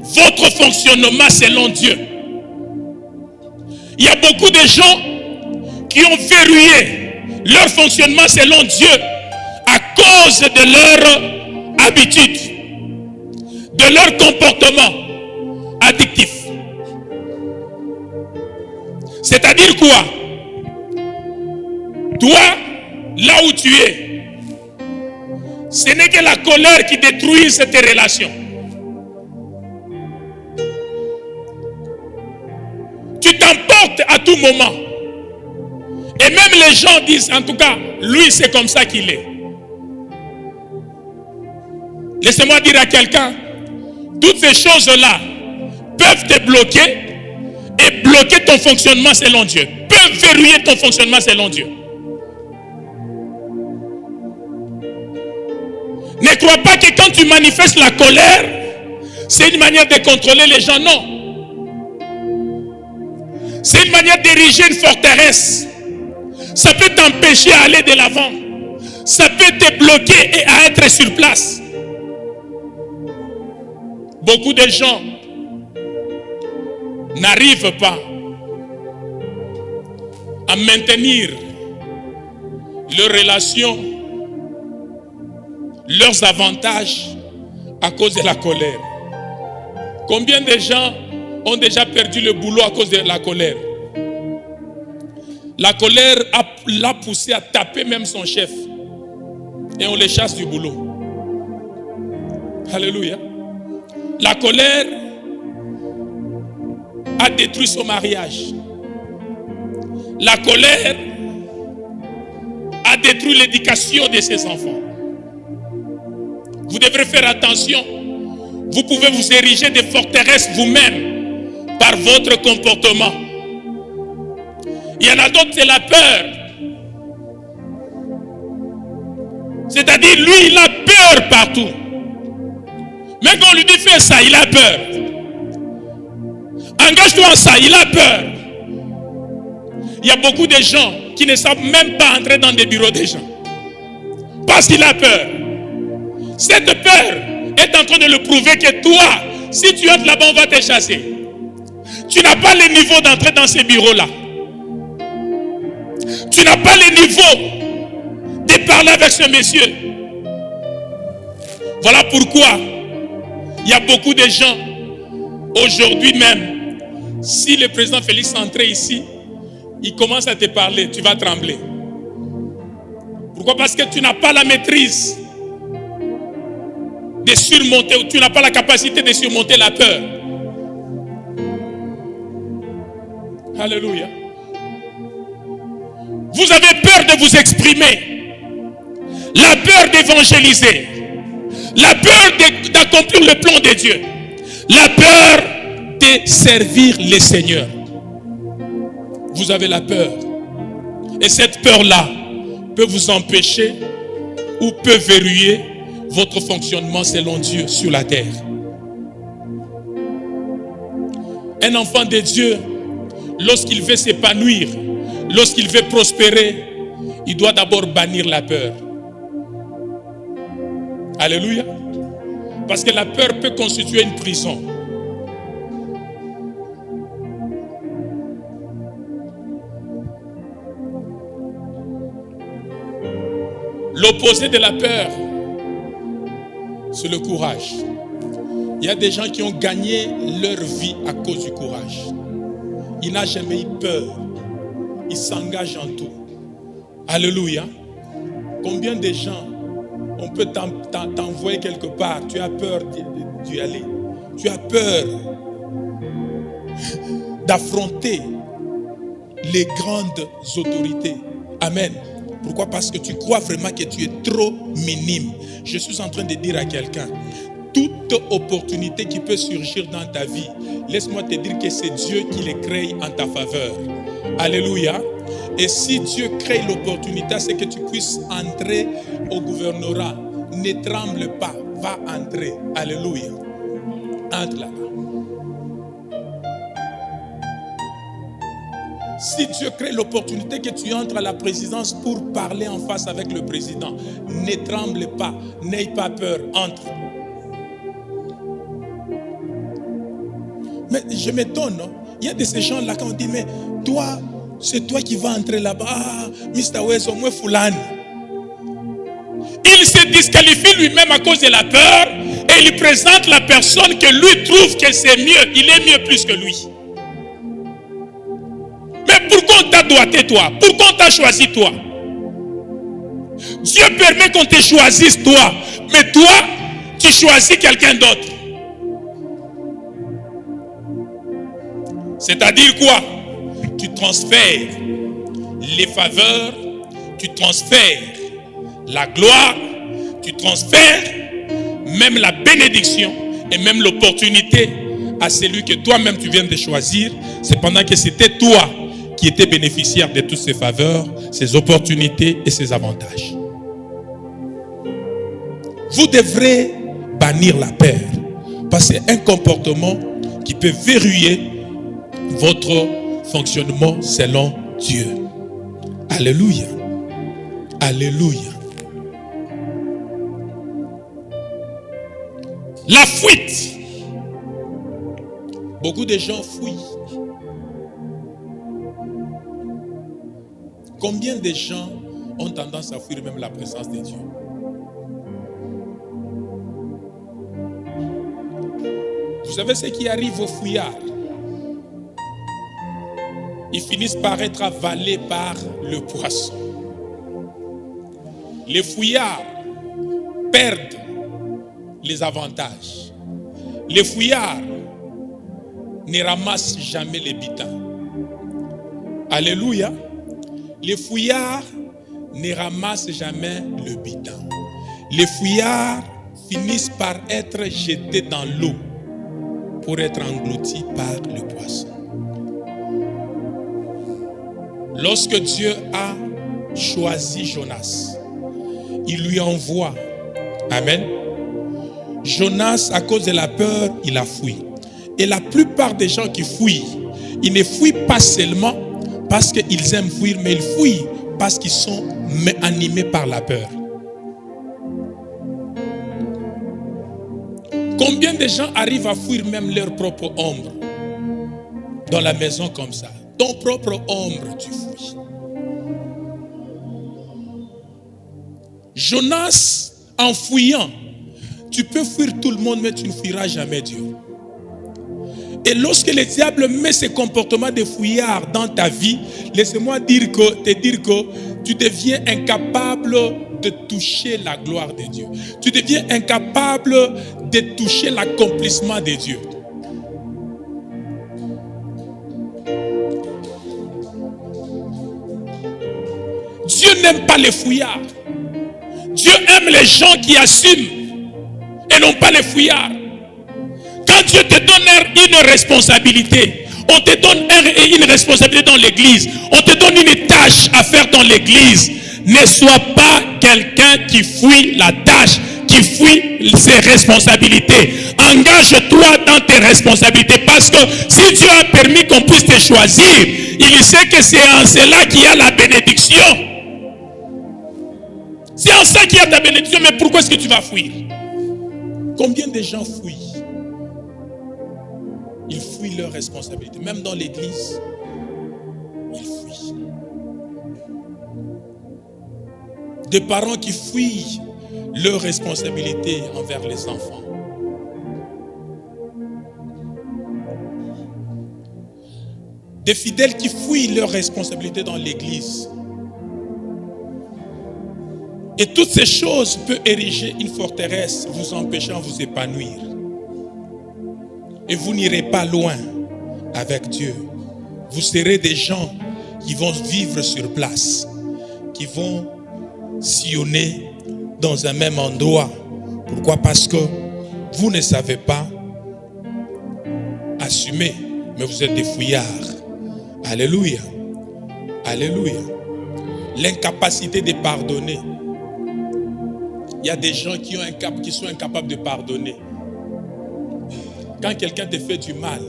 [SPEAKER 1] votre fonctionnement selon Dieu. Il y a beaucoup de gens qui ont verrouillé leur fonctionnement selon Dieu à cause de leur habitude, de leur comportement addictif. C'est-à-dire quoi? Toi, là où tu es, ce n'est que la colère qui détruit tes relations. Tu t'emportes à tout moment. Et même les gens disent, en tout cas, lui c'est comme ça qu'il est. Laissez-moi dire à quelqu'un, toutes ces choses-là peuvent te bloquer et bloquer ton fonctionnement selon Dieu. Peuvent verrouiller ton fonctionnement selon Dieu. Ne crois pas que quand tu manifestes la colère, c'est une manière de contrôler les gens. Non. C'est une manière d'ériger une forteresse. Ça peut t'empêcher à aller de l'avant. Ça peut te bloquer et à être sur place. Beaucoup de gens n'arrivent pas à maintenir leurs relations, leurs avantages à cause de la colère. Combien de gens ont déjà perdu le boulot à cause de la colère? La colère l'a poussé à taper même son chef. Et on les chasse du boulot. Alléluia. La colère a détruit son mariage. La colère a détruit l'éducation de ses enfants. Vous devrez faire attention. Vous pouvez vous ériger des forteresses vous-même par votre comportement. Il y en a d'autres, c'est la peur. C'est-à-dire, lui, il a peur partout. Même quand on lui dit fais ça, il a peur. Engage-toi en ça, il a peur. Il y a beaucoup de gens qui ne savent même pas entrer dans des bureaux des gens. Parce qu'il a peur. Cette peur est en train de le prouver que toi, si tu entres là-bas, on va te chasser. Tu n'as pas le niveau d'entrer dans ces bureaux-là. Tu n'as pas le niveau de parler avec ce monsieur. Voilà pourquoi il y a beaucoup de gens, aujourd'hui même, si le président Félix entrait ici, il commence à te parler, tu vas trembler. Pourquoi? Parce que tu n'as pas la maîtrise de surmonter, ou tu n'as pas la capacité de surmonter la peur. Alléluia. Vous avez peur de vous exprimer, la peur d'évangéliser, la peur d'accomplir le plan de Dieu, la peur de servir le Seigneur. Vous avez la peur. Et cette peur-là peut vous empêcher ou peut verrouiller votre fonctionnement selon Dieu sur la terre. Un enfant de Dieu, lorsqu'il veut s'épanouir, lorsqu'il veut prospérer, il doit d'abord bannir la peur. Alléluia. Parce que la peur peut constituer une prison. L'opposé de la peur, c'est le courage. Il y a des gens qui ont gagné leur vie à cause du courage. Il n'a jamais eu peur. Il s'engage en tout. Alléluia. Combien de gens on peut t'envoyer quelque part, tu as peur d'y aller. Tu as peur d'affronter les grandes autorités. Amen. Pourquoi? Parce que tu crois vraiment que tu es trop minime. Je suis en train de dire à quelqu'un, toute opportunité qui peut surgir dans ta vie, laisse-moi te dire que c'est Dieu qui les crée en ta faveur. Alléluia. Et si Dieu crée l'opportunité, c'est que tu puisses entrer au gouvernorat. Ne tremble pas, va entrer. Alléluia. Entre là-bas. Si Dieu crée l'opportunité que tu entres à la présidence pour parler en face avec le président, ne tremble pas, n'aie pas peur, entre. Mais je m'étonne, non? Il y a de ces gens-là quand on dit, mais toi, c'est toi qui vas entrer là-bas. Ah, Mr. Weso, moi Foulane. Il se disqualifie lui-même à cause de la peur et il présente la personne que lui trouve que c'est mieux. Il est mieux plus que lui. Mais pourquoi on t'a doigté toi? Pourquoi on t'a choisi toi? Dieu permet qu'on te choisisse toi. Mais toi, tu choisis quelqu'un d'autre. C'est-à-dire quoi? Tu transfères les faveurs, tu transfères la gloire, tu transfères même la bénédiction et même l'opportunité à celui que toi-même tu viens de choisir, c'est pendant que c'était toi qui étais bénéficiaire de toutes ces faveurs, ces opportunités et ces avantages. Vous devrez bannir la peur, parce que c'est un comportement qui peut verrouiller votre fonctionnement selon Dieu. Alléluia. Alléluia. La fuite. Beaucoup de gens fuient. Combien de gens ont tendance à fuir même la présence de Dieu? Vous savez ce qui arrive aux fouillards? Ils finissent par être avalés par le poisson. Les fouillards perdent les avantages. Les fouillards ne ramassent jamais les bitins. Alléluia. Les fouillards ne ramassent jamais le bitin. Les fouillards finissent par être jetés dans l'eau pour être engloutis par le poisson. Lorsque Dieu a choisi Jonas, il lui envoie. Amen. Jonas, à cause de la peur, il a fui. Et la plupart des gens qui fuient, ils ne fuient pas seulement parce qu'ils aiment fuir, mais ils fuient parce qu'ils sont animés par la peur. Combien de gens arrivent à fuir même leur propre ombre dans la maison comme ça? Ton propre ombre, tu fuis. Jonas, en fuyant, tu peux fuir tout le monde, mais tu ne fuiras jamais Dieu. Et lorsque le diable met ses comportements de fouillard dans ta vie, laisse-moi te dire que tu deviens incapable de toucher la gloire de Dieu. Tu deviens incapable de toucher l'accomplissement de Dieu. Dieu n'aime pas les fouillards. Dieu aime les gens qui assument et non pas les fouillards. Quand Dieu te donne une responsabilité, on te donne une responsabilité dans l'église, on te donne une tâche à faire dans l'église, ne sois pas quelqu'un qui fuit la tâche, qui fuit ses responsabilités. Engage-toi dans tes responsabilités, parce que si Dieu a permis qu'on puisse te choisir, il sait que c'est en cela qu'il y a la bénédiction. C'est en ça qu'il y a ta bénédiction, mais pourquoi est-ce que tu vas fuir? Combien de gens fuient? Ils fuient leurs responsabilités. Même dans l'église, ils fuient. Des parents qui fuient leurs responsabilités envers les enfants. Des fidèles qui fuient leurs responsabilités dans l'église. Et toutes ces choses peuvent ériger une forteresse, vous empêchant de vous épanouir. Et vous n'irez pas loin avec Dieu. Vous serez des gens qui vont vivre sur place, qui vont sillonner dans un même endroit. Pourquoi? Parce que vous ne savez pas assumer, mais vous êtes des fouillards. Alléluia. Alléluia. L'incapacité de pardonner. Il y a des gens qui sont incapables de pardonner. Quand quelqu'un te fait du mal,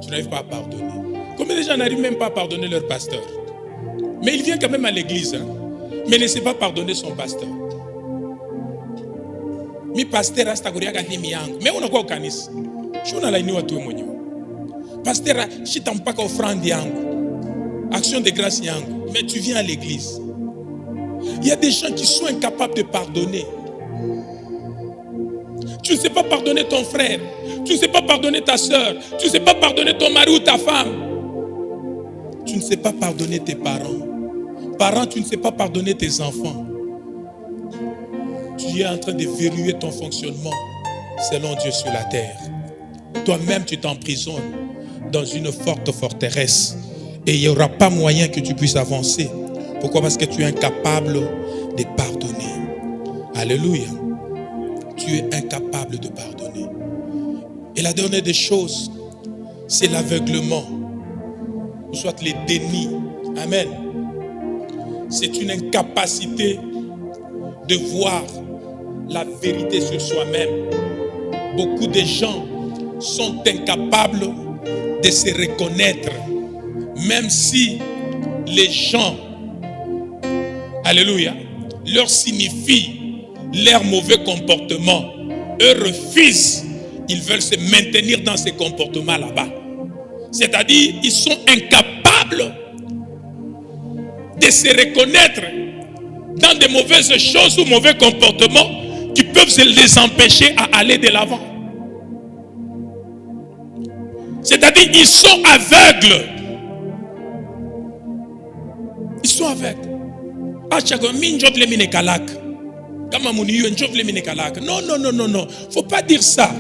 [SPEAKER 1] tu n'arrives pas à pardonner. Combien de gens n'arrivent même pas à pardonner leur pasteur? Mais il vient quand même à l'église, hein? Mais ne sait pas pardonner son pasteur. Mi pasteur astaguriaga himi yangu. Mais unakuwa ukanisa. Shuna lainiwa tu mwenyewe. Pasteur shitampaka offrande yangu. Action de grâce yangu. Mais tu viens à l'église. Il y a des gens qui sont incapables de pardonner. Tu ne sais pas pardonner ton frère. Tu ne sais pas pardonner ta soeur. Tu ne sais pas pardonner ton mari ou ta femme. Tu ne sais pas pardonner tes parents. Parents, tu ne sais pas pardonner tes enfants. Tu es en train de verrouiller ton fonctionnement selon Dieu sur la terre. Toi-même, tu t'emprisonnes dans une forte forteresse. Et il n'y aura pas moyen que tu puisses avancer. Pourquoi? Parce que tu es incapable de pardonner. Alléluia. tu es incapable de pardonner. Et la dernière des choses, c'est l'aveuglement, ou soit les dénis. Amen. C'est une incapacité de voir la vérité sur soi-même. Beaucoup de gens sont incapables de se reconnaître, même si les gens, alléluia, leur signifient leur mauvais comportement. Eux refusent, ils veulent se maintenir dans ces comportements là-bas. C'est-à-dire, ils sont incapables de se reconnaître dans de mauvaises choses ou mauvais comportements qui peuvent les empêcher à aller de l'avant. C'est-à-dire, ils sont aveugles. Ils sont aveugles. Non. Faut pas dire ça.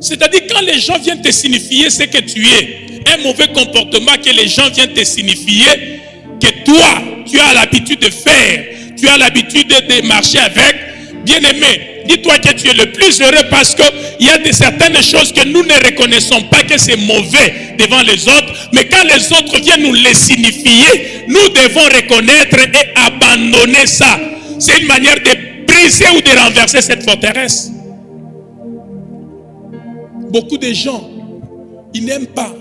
[SPEAKER 1] C'est-à-dire, quand les gens viennent te signifier ce que tu es, un mauvais comportement que les gens viennent te signifier, que toi, tu as l'habitude de faire, tu as l'habitude de marcher avec, bien-aimé, dis-toi que tu es le plus heureux parce qu'il y a certaines choses que nous ne reconnaissons pas que c'est mauvais devant les autres, mais quand les autres viennent nous les signifier, nous devons reconnaître et abandonner ça. C'est une manière de briser ou de renverser cette forteresse. Beaucoup de gens, ils n'aiment pas.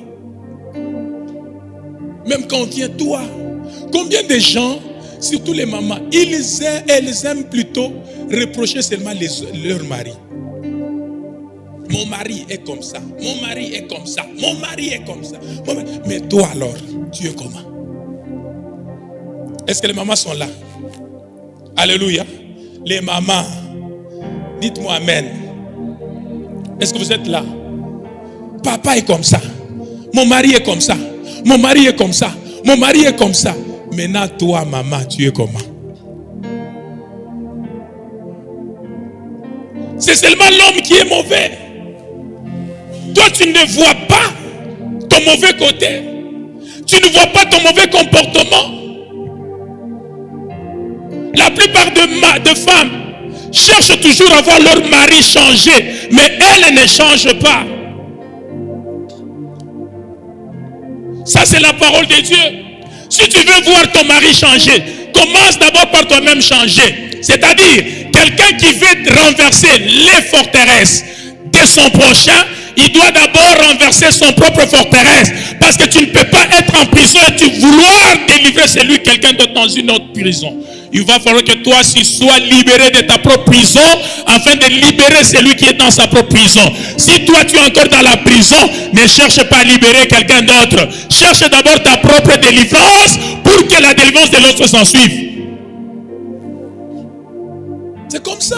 [SPEAKER 1] Même quand on vient toi, combien de gens, surtout les mamans, elles aiment plutôt reprocher seulement leur mari. Mon mari est comme ça, mon mari est comme ça, mon mari est comme ça. Mais toi alors, tu es comment? Est-ce que les mamans sont là? Alléluia. Les mamans, dites-moi amen. Est-ce que vous êtes là? Papa est comme ça, mon mari est comme ça, mon mari est comme ça, mon mari est comme ça. Maintenant, toi, maman, tu es comment? C'est seulement l'homme qui est mauvais. Toi, tu ne vois pas ton mauvais côté. Tu ne vois pas ton mauvais comportement. La plupart de femmes cherchent toujours à voir leur mari changer, mais elles ne changent pas. Ça, c'est la parole de Dieu. Si tu veux voir ton mari changer, commence d'abord par toi-même changer. C'est-à-dire, quelqu'un qui veut renverser les forteresses de son prochain, il doit d'abord renverser son propre forteresse. Parce que tu ne peux pas être en prison et tu vouloir délivrer celui, quelqu'un d'autre dans une autre prison. Il va falloir que toi aussi sois libéré de ta propre prison afin de libérer celui qui est dans sa propre prison. Si toi tu es encore dans la prison, ne cherche pas à libérer quelqu'un d'autre. Cherche d'abord ta propre délivrance pour que la délivrance de l'autre s'en suive. C'est comme ça.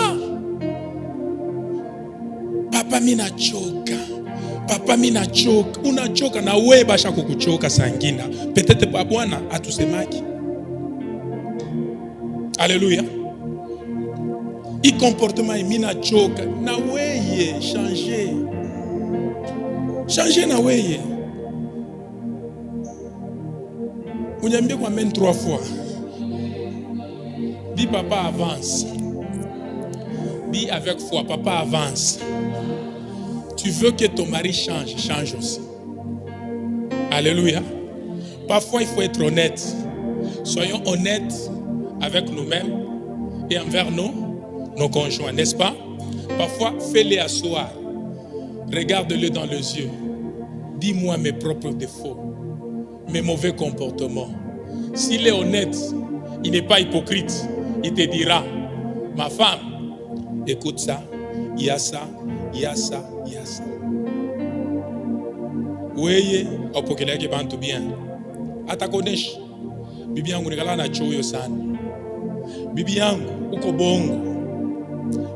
[SPEAKER 1] Papa mina choka. Papa mina choka. Unachoka na wewe basha kukuchoka sangina. Peut-être pas bwana atusemaki. Alléluia. I comportement mina choka na wewe changer. Changer na wewe. Unyambie kwa men 3 fois. Dis papa avance. Dis avec foi, papa avance. Tu veux que ton mari change, change aussi. Alléluia. Parfois, il faut être honnête. Soyons honnêtes avec nous-mêmes et envers nos conjoints, n'est-ce pas? Parfois, fais-les asseoir. Regarde-le dans les yeux. Dis-moi mes propres défauts, mes mauvais comportements. S'il est honnête, il n'est pas hypocrite. Il te dira, ma femme, écoute ça, il y a ça, il y a ça, il y a ça. Oui, opokele ke bantu bien. Atakonesh. Bibi yangu nikala na choyo sana. Bibi yangu uko bongo.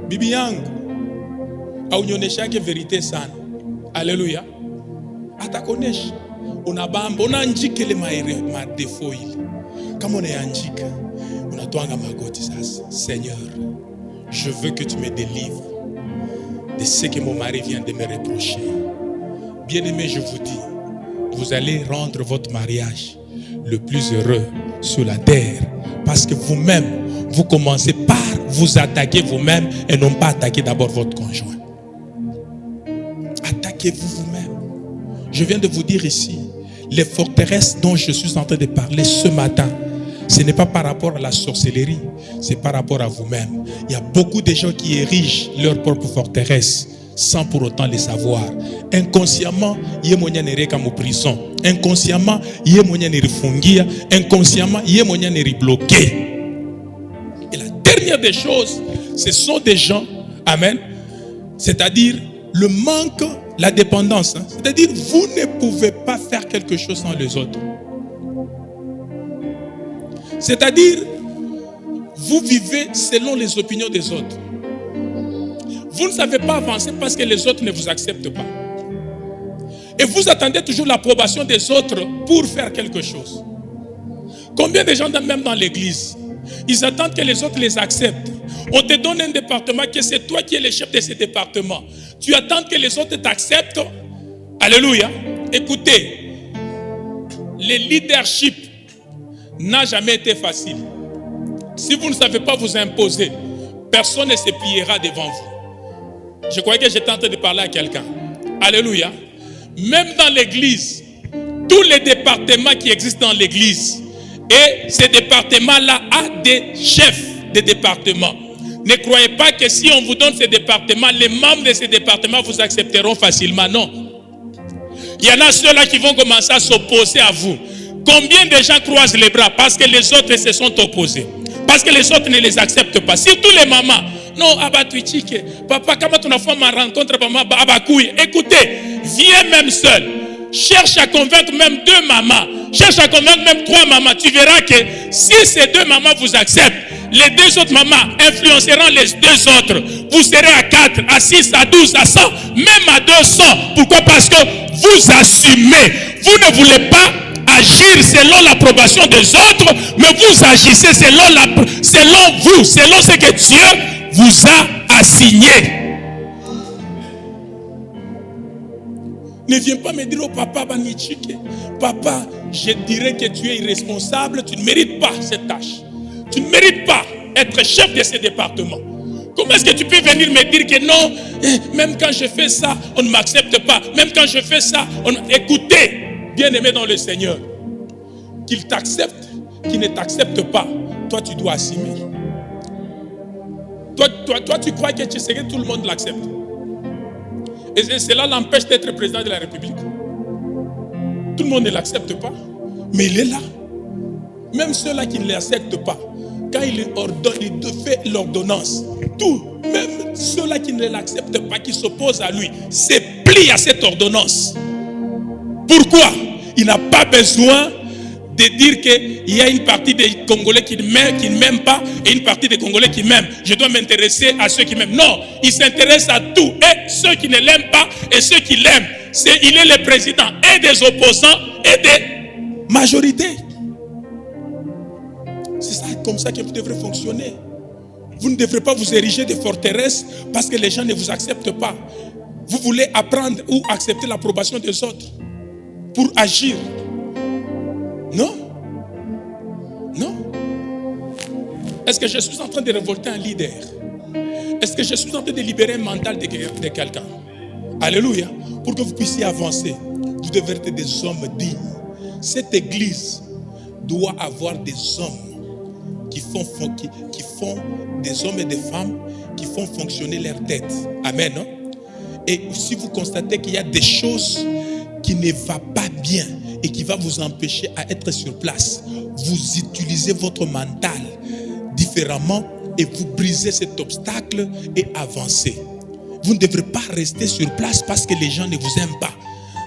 [SPEAKER 1] Bibi yangu aunyoneshake verite sana. Alléluia. Atakonesh. Unabamba, unanjikele ma defo ile. Kama unayanjika, unatwanga magoti sasa. Seigneur, je veux que tu me délivres de ce que mon mari vient de me reprocher. Bien-aimé, je vous dis, vous allez rendre votre mariage le plus heureux sur la terre. Parce que vous-même, vous commencez par vous attaquez vous-même et non pas attaquer d'abord votre conjoint. Attaquez-vous vous-même. Je viens de vous dire ici, les forteresses dont je suis en train de parler ce matin, ce n'est pas par rapport à la sorcellerie, c'est par rapport à vous-même. Il y a beaucoup de gens qui érigent leur propre forteresse sans pour autant les savoir. Inconsciemment, il y a moyen de comme prison. Inconsciemment, il y a moyen de fungia. Inconsciemment, il y a moyen de bloquer. Et la dernière des choses, ce sont des gens, amen, c'est-à-dire le manque, la dépendance. C'est-à-dire, vous ne pouvez pas faire quelque chose sans les autres. C'est-à-dire, vous vivez selon les opinions des autres. Vous ne savez pas avancer parce que les autres ne vous acceptent pas. Et vous attendez toujours l'approbation des autres pour faire quelque chose. Combien de gens, même dans l'église, ils attendent que les autres les acceptent. On te donne un département que c'est toi qui es le chef de ce département. Tu attends que les autres t'acceptent. Alléluia. Écoutez, le leadership n'a jamais été facile. Si vous ne savez pas vous imposer, personne ne se pliera devant vous. Je croyais que j'étais en train de parler à quelqu'un. Alléluia. Même dans l'église, tous les départements qui existent dans l'église, et ces départements-là ont des chefs de département. Ne croyez pas que si on vous donne ces départements, les membres de ces départements vous accepteront facilement. Non. Il y en a ceux-là qui vont commencer à s'opposer à vous. Combien de gens croisent les bras parce que les autres se sont opposés? Parce que les autres ne les acceptent pas. Surtout les mamans. Non, abatouichike. Papa, comment ton enfant m'a rencontré, maman, abakouille. Écoutez, viens même seul. Cherche à convaincre même 2 mamans. Cherche à convaincre même 3 mamans. Tu verras que si ces 2 mamans vous acceptent, les 2 autres mamans influenceront les 2 autres. Vous serez à 4, à 6, à 12, à 100, même à 200. Pourquoi? Parce que vous assumez. Vous ne voulez pas agir selon l'approbation des autres, mais vous agissez selon vous, selon ce que Dieu vous a assigné. Ne viens pas me dire, oh papa, papa, je dirais que tu es irresponsable, tu ne mérites pas cette tâche. Tu ne mérites pas être chef de ce département. Comment est-ce que tu peux venir me dire que non, même quand je fais ça, on ne m'accepte pas. Même quand je fais ça, Écoutez, bien-aimé dans le Seigneur, qu'il t'accepte, qu'il ne t'accepte pas, toi tu dois assumer. Toi tu crois que tu sais que tout le monde l'accepte. Et cela l'empêche d'être président de la République. Tout le monde ne l'accepte pas, mais il est là. Même ceux-là qui ne l'acceptent pas, quand il fait l'ordonnance, même ceux-là qui ne l'acceptent pas, qui s'opposent à lui, se plient à cette ordonnance. Pourquoi? Il n'a pas besoin de dire qu'il y a une partie des Congolais qui ne m'aiment pas et une partie des Congolais qui m'aiment. Je dois m'intéresser à ceux qui m'aiment. Non, il s'intéresse à tout. Et ceux qui ne l'aiment pas et ceux qui l'aiment. Il est le président et des opposants et des majorités. C'est ça, comme ça que vous devrez fonctionner. Vous ne devrez pas vous ériger des forteresses parce que les gens ne vous acceptent pas. Vous voulez apprendre ou accepter l'approbation des autres pour agir. Non. Non. Est-ce que je suis en train de révolter un leader? Est-ce que je suis en train de libérer un mental de quelqu'un? Alléluia. Pour que vous puissiez avancer, vous devez être des hommes dignes. Cette église doit avoir des hommes qui font des hommes et des femmes qui font fonctionner leur tête. Amen. Hein? Et si vous constatez qu'il y a des choses qui ne vont pas bien et qui va vous empêcher à être sur place, vous utilisez votre mental différemment et vous brisez cet obstacle et avancez. Vous ne devrez pas rester sur place parce que les gens ne vous aiment pas.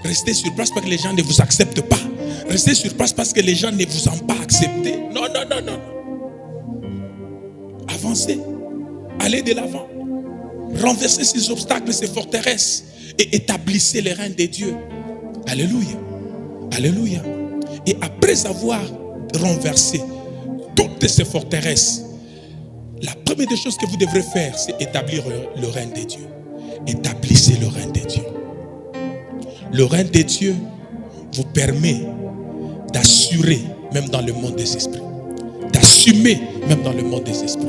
[SPEAKER 1] Restez sur place parce que les gens ne vous acceptent pas. Restez sur place parce que les gens ne vous ont pas accepté. Non, non, non, non. Avancez. Allez de l'avant. Renversez ces obstacles, ces forteresses et établissez les règnes de Dieu. Alléluia. Alléluia. Et après avoir renversé toutes ces forteresses, la première des choses que vous devrez faire, c'est établir le règne de Dieu. Établissez le règne de Dieu. Le règne de Dieu vous permet d'assurer même dans le monde des esprits. D'assumer même dans le monde des esprits.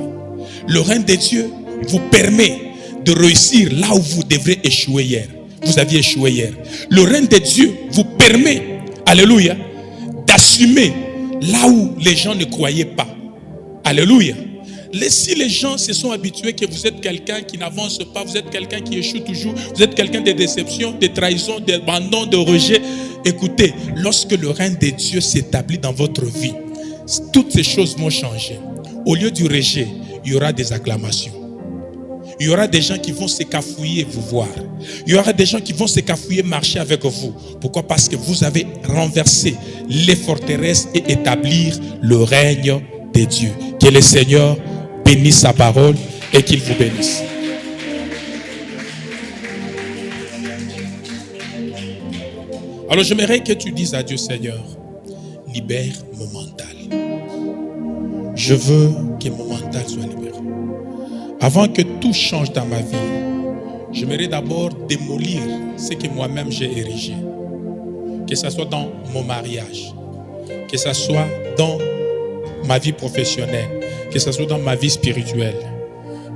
[SPEAKER 1] Le règne de Dieu vous permet de réussir là où vous devrez échouer hier. Vous aviez échoué hier. Le règne de Dieu vous permet, alléluia, d'assumer là où les gens ne croyaient pas. Alléluia. Si les gens se sont habitués que vous êtes quelqu'un qui n'avance pas, vous êtes quelqu'un qui échoue toujours, vous êtes quelqu'un de déception, de trahison, d'abandon, de rejet. Écoutez, lorsque le règne de Dieu s'établit dans votre vie, toutes ces choses vont changer. Au lieu du rejet, il y aura des acclamations. Il y aura des gens qui vont s'écafouiller vous voir. Il y aura des gens qui vont s'écafouiller marcher avec vous. Pourquoi? Parce que vous avez renversé les forteresses et établir le règne de Dieu. Que le Seigneur bénisse sa parole et qu'il vous bénisse. Alors j'aimerais que tu dises à Dieu, Seigneur, libère mon mental. Je veux que mon mental soit libéré. Avant que tout change dans ma vie, j'aimerais d'abord démolir ce que moi-même j'ai érigé. Que ce soit dans mon mariage, que ce soit dans ma vie professionnelle, que ce soit dans ma vie spirituelle,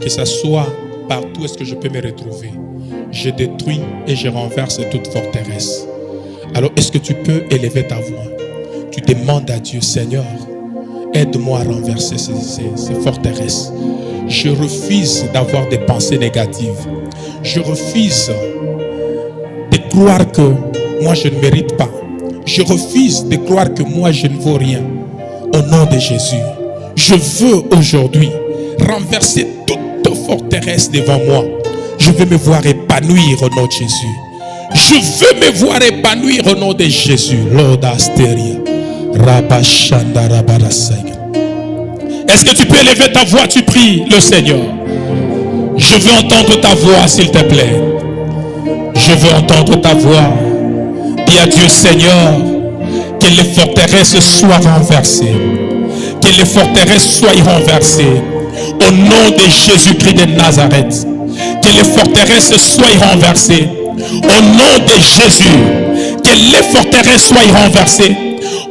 [SPEAKER 1] que ce soit partout où est-ce que je peux me retrouver. Je détruis et je renverse toute forteresse. Alors, est-ce que tu peux élever ta voix? Tu demandes à Dieu, Seigneur, aide-moi à renverser ces forteresses. Je refuse d'avoir des pensées négatives. Je refuse de croire que moi je ne mérite pas. Je refuse de croire que moi je ne vaux rien. Au nom de Jésus, je veux aujourd'hui renverser toute forteresse devant moi. Je veux me voir épanouir au nom de Jésus. Je veux me voir épanouir au nom de Jésus. Lord Astéria. Est-ce que tu peux élever ta voix? Tu pries le Seigneur. Je veux entendre ta voix, s'il te plaît. Je veux entendre ta voix. Dis à Dieu, Seigneur, que les forteresses soient renversées. Que les forteresses soient renversées. Au nom de Jésus-Christ de Nazareth. Que les forteresses soient renversées. Au nom de Jésus. Que les forteresses soient renversées.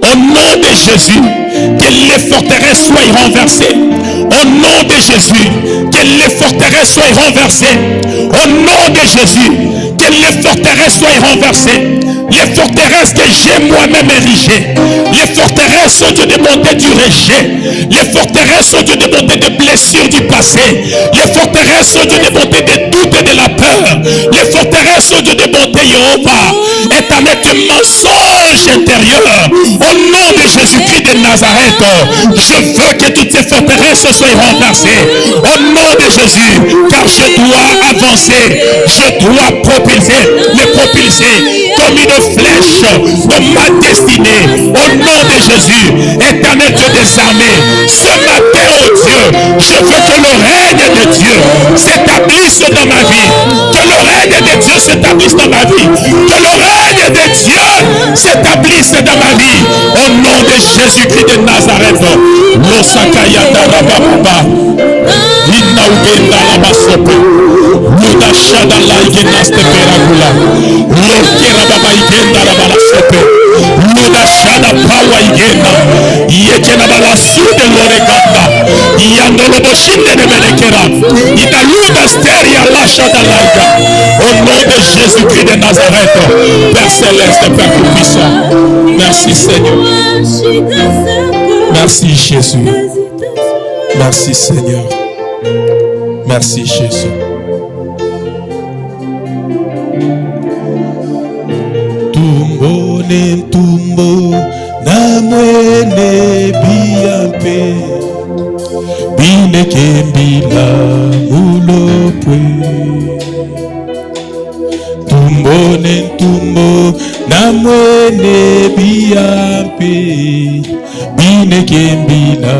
[SPEAKER 1] Au nom de Jésus, que les forteresses soient renversées. Au nom de Jésus, que les forteresses soient renversées. Au nom de Jésus, que les forteresses soient renversées. Les forteresses que j'ai moi-même érigées. Les forteresses, au Dieu, de monter du rejet. Les forteresses, au Dieu, de monter des blessures du passé. Les forteresses, au Dieu, de monter des doutes et de la peur. Les forteresses, au Dieu, de monter Jéhovah. Et avec un mensonge intérieur. Au nom de Jésus-Christ de Nazareth, je veux que toutes ces forteresses soient renversées. Au nom de Jésus, car je dois avancer. Je dois me propulser comme une flèche dans ma destinée. Au nom de Jésus, éternel Dieu des armées, ce matin, oh Dieu, je veux que le règne de Dieu s'établisse dans ma vie. Que le règne de Dieu s'établisse dans ma vie. Que le règne de Dieu s'établisse dans ma vie. Au nom de Jésus-Christ de Nazareth. Losakayanda Rababa. Inaugenda Labasope. Ludashada Lagenaste Peragula. Lokera Baba Igenda Rabalasope. Ludashada Pawa Igenda. Yekena Balasude Loreganda. Yandolo Boshinde de Menekera. Inaluda Steria Lashada Laga. Au nom de Jésus-Christ de Nazareth. Père Céleste, Père Tout-Puissant. Merci Seigneur. Merci Jésus. Merci Seigneur. Merci Jésus. Tumbo ne tumbo na mwene biampe bine kembila mulopwe. Tumbo ne tumbo na mwene biampe bine kembila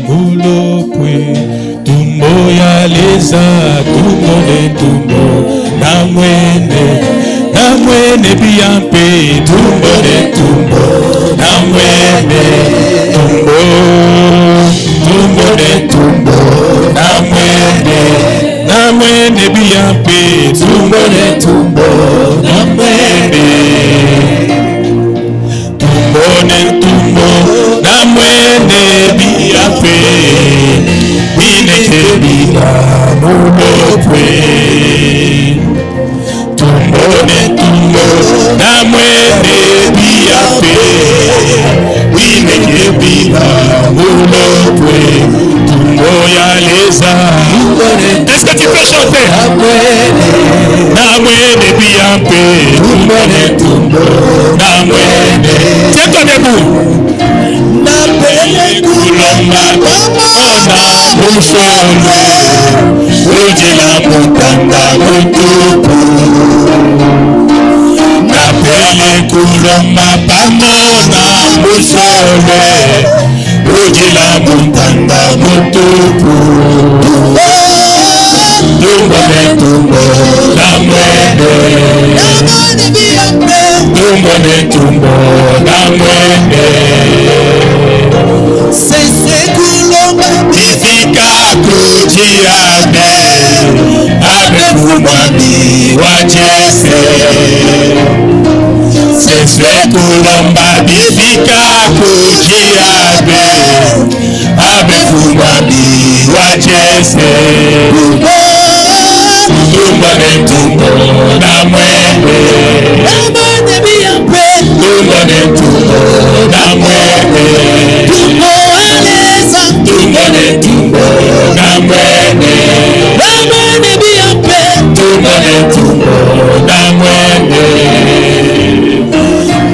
[SPEAKER 1] mulopwe. Tumbo ya leza tumbo ne tumbo na mwene biampe tumbo ne tumbo na mwene tumbo ne tumbo na mwene biampe tumbo ne tumbo na mwene tumbo na mwene biampe bine kebi tu peux chanter. Namwene biampe. Tiens-toi debout. Namwene kulomba. Ona mushole. Ujila mutanda mutupu. Napele kulomba pamona mushole. Ujila mutanda mutupu. Tumbone tumbo namwene. Tumbone tumbo namwene. Sese kulomba ifika kujiabe. Abe kumwami wa Jese. Sese kulomba ifika kujiabe. Abe kumwami wa Jese. Tumbone tumbo namwene. Tumbone tumbo namwene. Tumbone tumbo namwene. Tumbone tumbo namwene.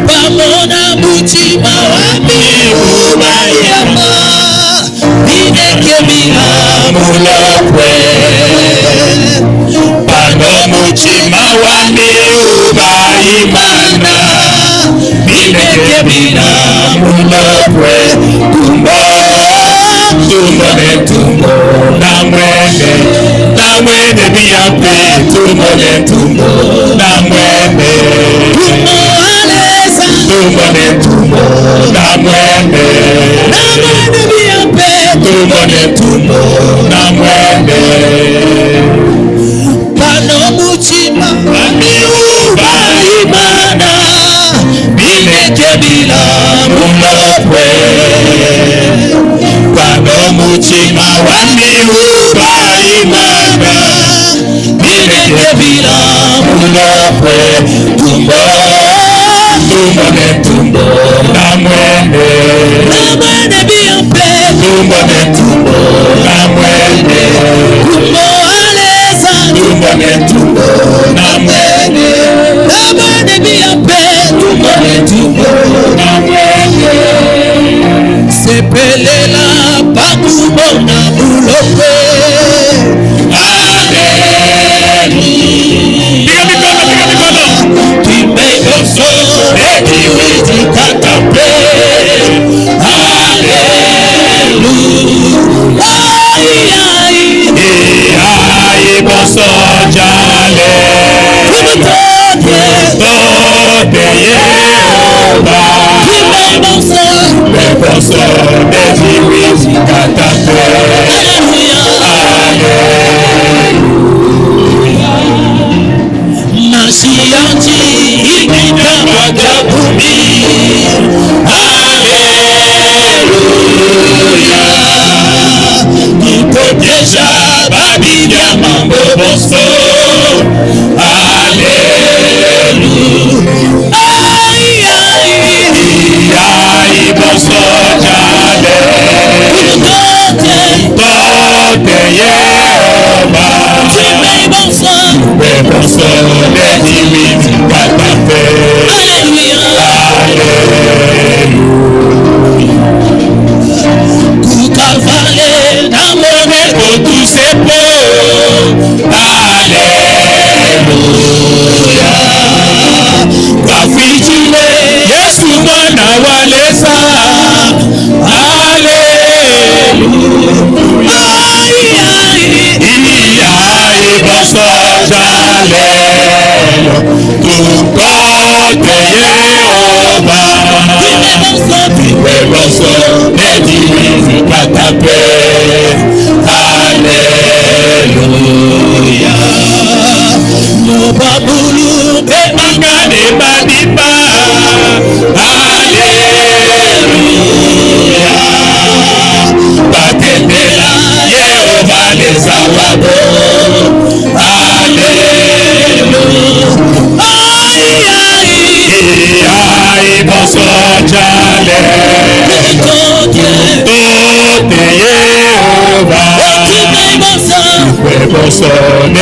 [SPEAKER 1] Pamona mutima wami umayama. Inekemia mulokwe. Pano mutima wami umayimana. Inekemia mulokwe. Tumbone tumbo namwene. Namwene biampe. Tumbone tumbo namwene. Tumbone tumbo namwene. Tumbone tumbo namwene. Pano mutima wami ubayimana. Binekebila mulokwe. Pano mutima wami ubayimana. Binekebila mulokwe. Tumbone tumbo namwene. Tumbone tumbo namwene. Tumbone tumbo namwene. Tumbone tumbo namwene. Sepelela pakubona mulokwe. Hallelujah. Timeiboso ekiwiti katape. Iboso jale. Tote Yehova. Iboso ekiwiti katape. Nasianti ikika magabumi. Haleluya. Nipotesha babidi ya mambo boso. Haleluya. Iboso jale. Tote Yehova. Iboso ekiwiti katape. Kukavale namone kotusepo. Haleluya. Wafichile Yesu mwana walesa. Haleluya. Iboso jale. Tukote Yehova. Iboso ekiwiti katape. Haleluya. Mobabulu bemangane badiba. Haleluya. Batendela Yehova lezawabo. Iboso jale. Tote Yehova.
[SPEAKER 3] sonner